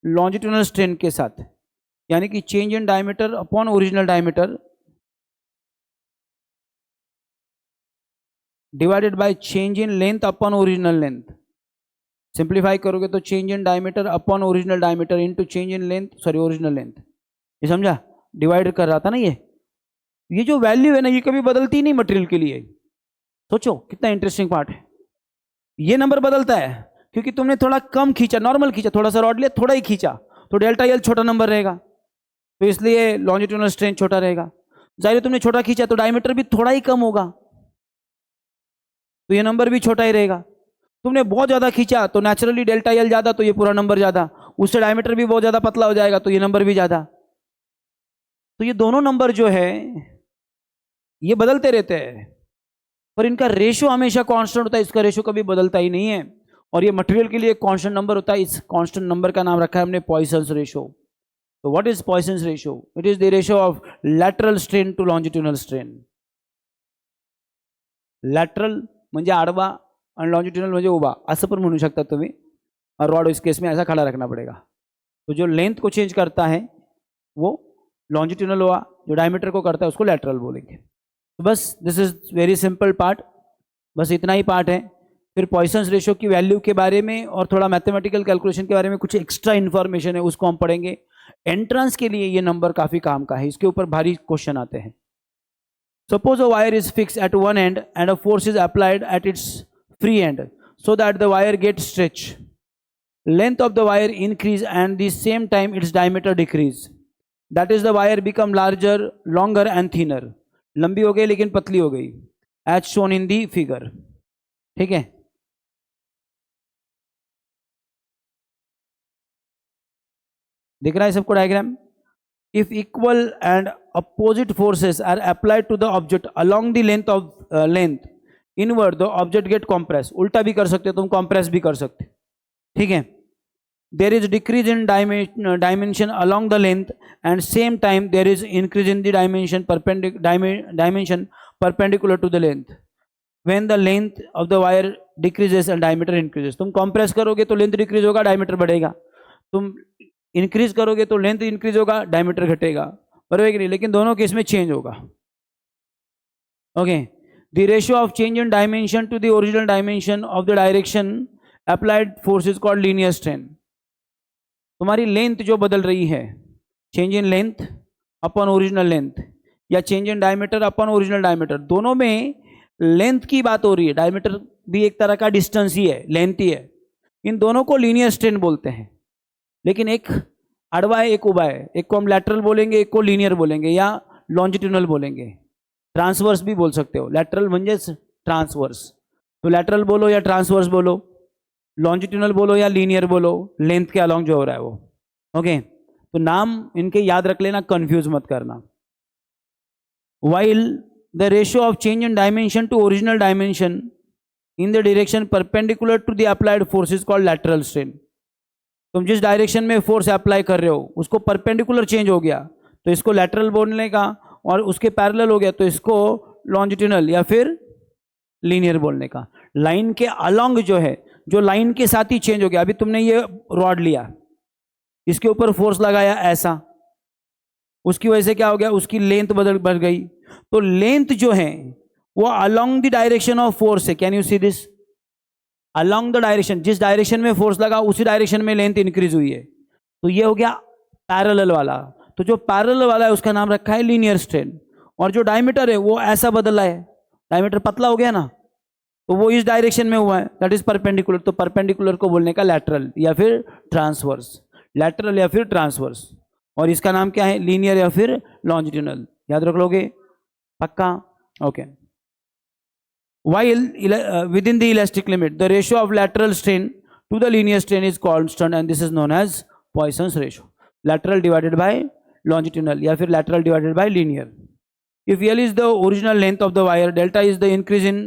लॉन्जिट्यूनल स्ट्रेन के साथ, यानी कि change in diameter upon original diameter divided by change in length upon original length, simplify करोगे तो change in diameter upon original diameter into change in length, sorry original length. ये समझा? डिवाइड कर रहा था ना ये जो वैल्यू है ना ये कभी बदलती नहीं मटेरियल के लिए. सोचो कितना इंटरेस्टिंग पार्ट है. ये नंबर बदलता है क्योंकि तुमने थोड़ा कम खींचा, नॉर्मल खींचा, थोड़ा सा रॉड लिया, थोड़ा ही खींचा, तो डेल्टा एल छोटा नंबर रहेगा, तो इसलिए लॉन्जिट्यूनल स्ट्रेन छोटा रहेगा. जाहिर तुमने छोटा खींचा तो डायमीटर भी थोड़ा ही कम होगा, तो ये नंबर भी छोटा ही रहेगा. तुमने बहुत ज्यादा खींचा तो नेचुरली डेल्टा एल ज्यादा, तो ये पूरा नंबर ज्यादा. उससे डायमीटर भी बहुत ज्यादा पतला हो जाएगा तो ये नंबर भी ज्यादा. तो ये दोनों नंबर जो है ये बदलते रहते हैं, पर इनका रेशो हमेशा कांस्टेंट होता है. इसका रेशो कभी बदलता ही नहीं है. और ये मटेरियल के लिए एक कांस्टेंट नंबर होता है, इस कांस्टेंट नंबर का नाम रखा है हमने पॉइसन्स रेशियो। तो what is Poisson's ratio? It is the ratio of lateral strain to longitudinal strain. Lateral म्हणजे आडवा आणि लॉन्जिट्युनल म्हणजे उभा, असं पण म्हणू शकता तुम्ही, और रॉड इस केस में ऐसा खड़ा रखना पड़ेगा। तो जो लेंथ को चेंज करता है वो लॉन्जिट्यूनल हुआ, जो डायमीटर को करता है उसको लैटरल बोलेंगे। तो बस this is very simple part, बस इतना ही पार्ट है। फिर पॉइसन्स रेशियो की वैल्यू के बारे में और थोड़ा मैथमेटिकल कैलकुलेशन के बारे में कुछ एक्स्ट्रा इन्फॉर्मेशन है, उसको हम पढ़ेंगे। एंट्रेंस के लिए ये नंबर काफ़ी काम का है, इसके ऊपर भारी क्वेश्चन आते हैं। Suppose a wire is fix at one end and a force is applied at its free end so that the wire get stretch. Length of the wire increase and the same time its diameter decrease. That is the wire become larger, longer and thinner. लंबी हो गई लेकिन पतली हो गई, as shown in the figure। ठीक है, दिख रहा है सबको diagram? If equal and opposite forces are applied to the object along the length of length inward, the object get compressed। उल्टा भी कर सकते हो तुम, compress भी कर सकते, ठीक है। There is decrease in dimension along the length and same time there is increase in the dimension perpendicular to the length when the length of the wire decreases and diameter increases। तुम compress करोगे तो length decrease होगा, diameter बढ़ेगा, तुम increase करोगे तो length increase होगा, diameter घटेगा, बराबर कि नहीं? लेकिन दोनों केस में चेंज होगा। Okay, the ratio of change in dimension to the original dimension of the direction applied force is called linear strain। तुम्हारी लेंथ जो बदल रही है, change in length upon original length या change in diameter upon original diameter, दोनों में लेंथ की बात हो रही है। डायमीटर भी एक तरह का डिस्टेंस ही है, लेंथ ही है। इन दोनों को लीनियर स्ट्रेन बोलते हैं, लेकिन एक अड़वा है एक उबा है, एक को हम लैटरल बोलेंगे, एक को लीनियर बोलेंगे या लॉन्जिट्यूनल बोलेंगे, ट्रांसवर्स भी बोल सकते हो। लैटरल म्हणजे ट्रांसवर्स, तो लैटरल बोलो या ट्रांसवर्स बोलो, लॉन्जिट्यूनल बोलो या लीनियर बोलो, लेंथ के अलॉन्ग जो हो रहा है वो। ओके, तो नाम इनके याद रख लेना, कंफ्यूज मत करना। While the ratio of change in dimension to original dimension in the direction perpendicular to the applied force is called lateral strain. तुम जिस डायरेक्शन में फोर्स अप्लाई कर रहे हो उसको परपेंडिकुलर चेंज हो गया तो इसको लैटरल बोलने का, और उसके पैरेलल हो गया तो इसको लॉन्जिट्यूनल या फिर लीनियर बोलने का। लाइन के अलॉन्ग जो है, जो लाइन के साथ ही चेंज हो गया। अभी तुमने ये रॉड लिया, इसके ऊपर फोर्स लगाया ऐसा, उसकी वजह से क्या हो गया, उसकी लेंथ बढ़ गई। तो लेंथ जो है वो along the direction of force है। Can you see this? Along the direction, जिस डायरेक्शन में फोर्स लगा उसी डायरेक्शन में लेंथ इंक्रीज हुई है। तो ये हो गया पैरेलल वाला। तो जो पैरेलल वाला है उसका नाम रखा है लीनियर स्ट्रेन, और जो डायमीटर है वो ऐसा बदला है, डायमीटर पतला हो गया ना, तो वो इस डायरेक्शन में हुआ है, दैट इज परपेंडिकुलर। तो परपेंडिकुलर को बोलने का लैटरल या फिर ट्रांसवर्स, लैटरल या फिर ट्रांसवर्स। और इसका नाम क्या है? लीनियर या फिर लॉन्जिट्यूनल। याद रख लोगे? पक्का? Okay. While within the elastic limit, the ratio of lateral strain to the linear strain is constant, and this is known as Poisson's ratio. Lateral divided by longitudinal या फिर lateral divided by linear. If L is the original length of the wire, delta is the increase in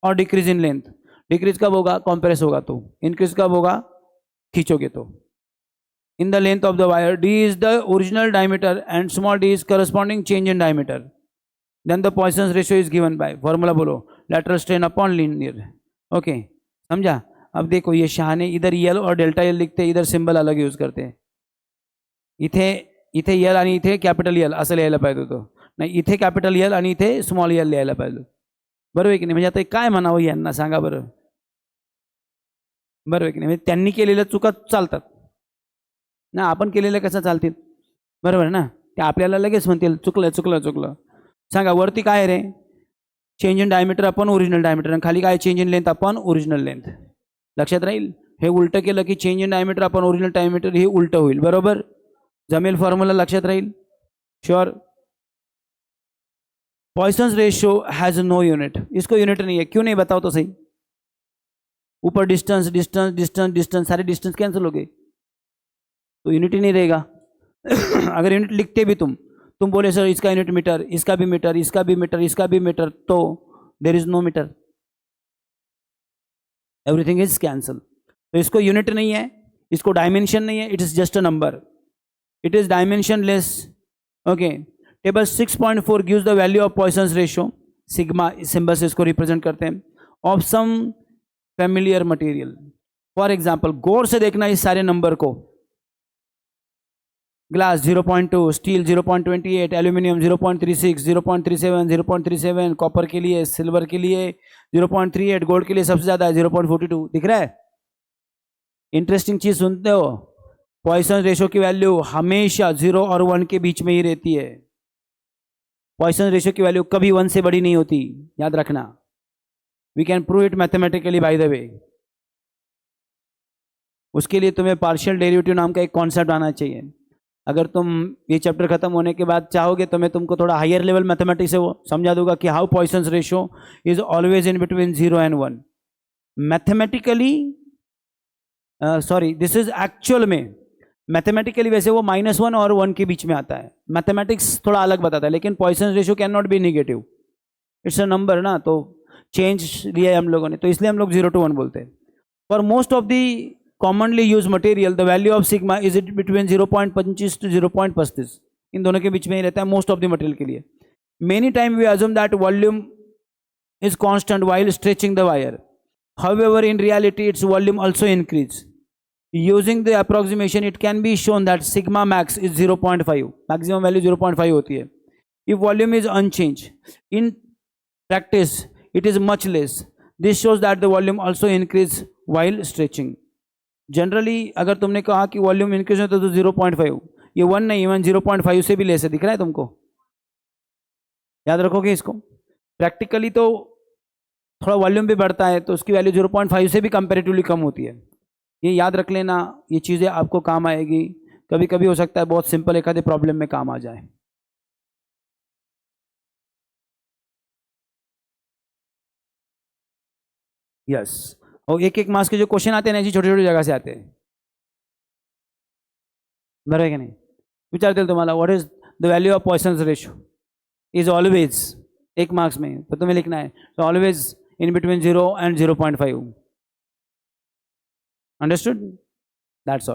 or decrease in length. Decrease कब होगा? Compress होगा तो। Increase कब होगा? खींचोगे तो। In the length of the wire, d is the original diameter and small d is corresponding change in diameter. Then the Poisson's ratio is given by formula बोलो, lateral strain upon linear. Okay, समझा? अब देखो ये शहाने इधर यल और डेल्टा यल लिखते हैं, इधर सिंबल अलग यूज करते हैं। इथे यल आणि इथे कॅपिटल यल असं लिहायला पाहिजे होतं, नाही इथे कॅपिटल यल आणि इथे स्मॉल यल लिहायला पाहिजे, बरोबर आहे की नाही? म्हणजे आता काय म्हणावं यांना सांगा बरं, बरोबर आहे की नाही? म्हणजे त्यांनी केलेल्या चुका चालतात ना, आपण केलेल्या कसं चालतील? बरोबर आहे ना? ते आपल्याला लगेच म्हणतील चुकलं चुकलं चुकलं। सांगा वरती काय रे? Change in diameter upon original diameter, आणि खाली काय? Change in length upon original length. लक्षात राहील? हे उलटं केलं की change in diameter upon original diameter हे उलटं होईल, बरोबर? जमेल? फॉर्म्युला लक्षात राहील? Sure? Poisson's ratio has no unit, इसको यूनिट नहीं है। क्यों नहीं बताओ तो सही? ऊपर डिस्टेंस डिस्टेंस डिस्टेंस डिस्टेंस, सारे डिस्टेंस कैंसिल हो गए तो यूनिट ही नहीं रहेगा। अगर यूनिट लिखते भी तुम बोले सर इसका यूनिट मीटर, इसका भी मीटर, इसका भी मीटर, इसका भी मीटर, तो there is no metre, everything is cancel. तो इसको यूनिट नहीं है, इसको डायमेंशन नहीं है, it is just a number, it is dimensionless. Okay. Table 6.4 gives the value of Poisson's ratio, sigma symbol से इसको रिप्रेजेंट करते हैं, of some familiar material. For example, गौर से देखना इस सारे नंबर को. ग्लास 0.2, स्टील 0.28, एल्यूमिनियम 0.36, 0.37, 0.37, कॉपर के लिए, सिल्वर के लिए 0.38, गोल्ड के लिए सबसे ज्यादा है 0.42. दिख रहा है? इंटरेस्टिंग चीज सुनते हो, पॉइसन रेशो की वैल्यू हमेशा 0 और 1 के बीच में ही रहती है. पॉइसन रेशो की वैल्यू कभी 1 से बड़ी नहीं होती, याद रखना. We can prove it mathematically by the way. उसके लिए तुम्हें पार्शियल डेरिवेटिव नाम का एक कॉन्सेप्ट आना चाहिए. अगर तुम ये चैप्टर खत्म होने के बाद चाहोगे तो मैं तुमको थोड़ा हायर लेवल मैथमेटिक्स से वो समझा दूंगा कि how Poisson's ratio is always in between 0 and 1. Mathematically sorry, this is actual में. मैथमेटिकली वैसे वो -1 और 1 के बीच में आता है. मैथमेटिक्स थोड़ा अलग बताता है, लेकिन Poisson's ratio can not be negative, it's a number ना. तो चेंज लिया है हम लोगों ने, तो इसलिए हम लोग 0 to 1 बोलते हैं. For most of the commonly used material, the value of sigma is it between 0.25 to 0.35. इन दोनों के बीच में ही रहता है मोस्ट ऑफ द मटेरियल के लिए. Many time we assume that volume is constant while stretching the wire. However, in reality, its volume also increase. Using the approximation, it can be shown that sigma max is 0.5. Maximum value 0.5 होती है. If volume is unchanged, in practice, it is much less. This shows that the volume also increase while stretching. Generally अगर तुमने कहा कि वॉल्यूम इंक्रीज होता है तो 0.5, ये 1 नहीं, इवन 0.5 से भी लेस है. दिख रहा है तुमको? याद रखोगे इसको. प्रैक्टिकली तो थोड़ा वॉल्यूम भी बढ़ता है तो उसकी वैल्यू 0.5 से भी कंपेरेटिवली कम होती है. ये याद रख लेना, ये चीज़ें आपको काम आएगी. कभी कभी हो सकता है बहुत सिंपल एक आधे प्रॉब्लम में काम आ जाए. यस. और एक मार्क्स के जो क्वेश्चन आते हैं ना, ऐसी छोटी छोटी जगह से आते हैं. बरोबर है कि नहीं? विचारतील तुम्हाला what is the value of Poisson's ratio is always, 1 marks में तो तुम्हें लिखना है, तो always in between 0 and 0.5. Understood? That's all.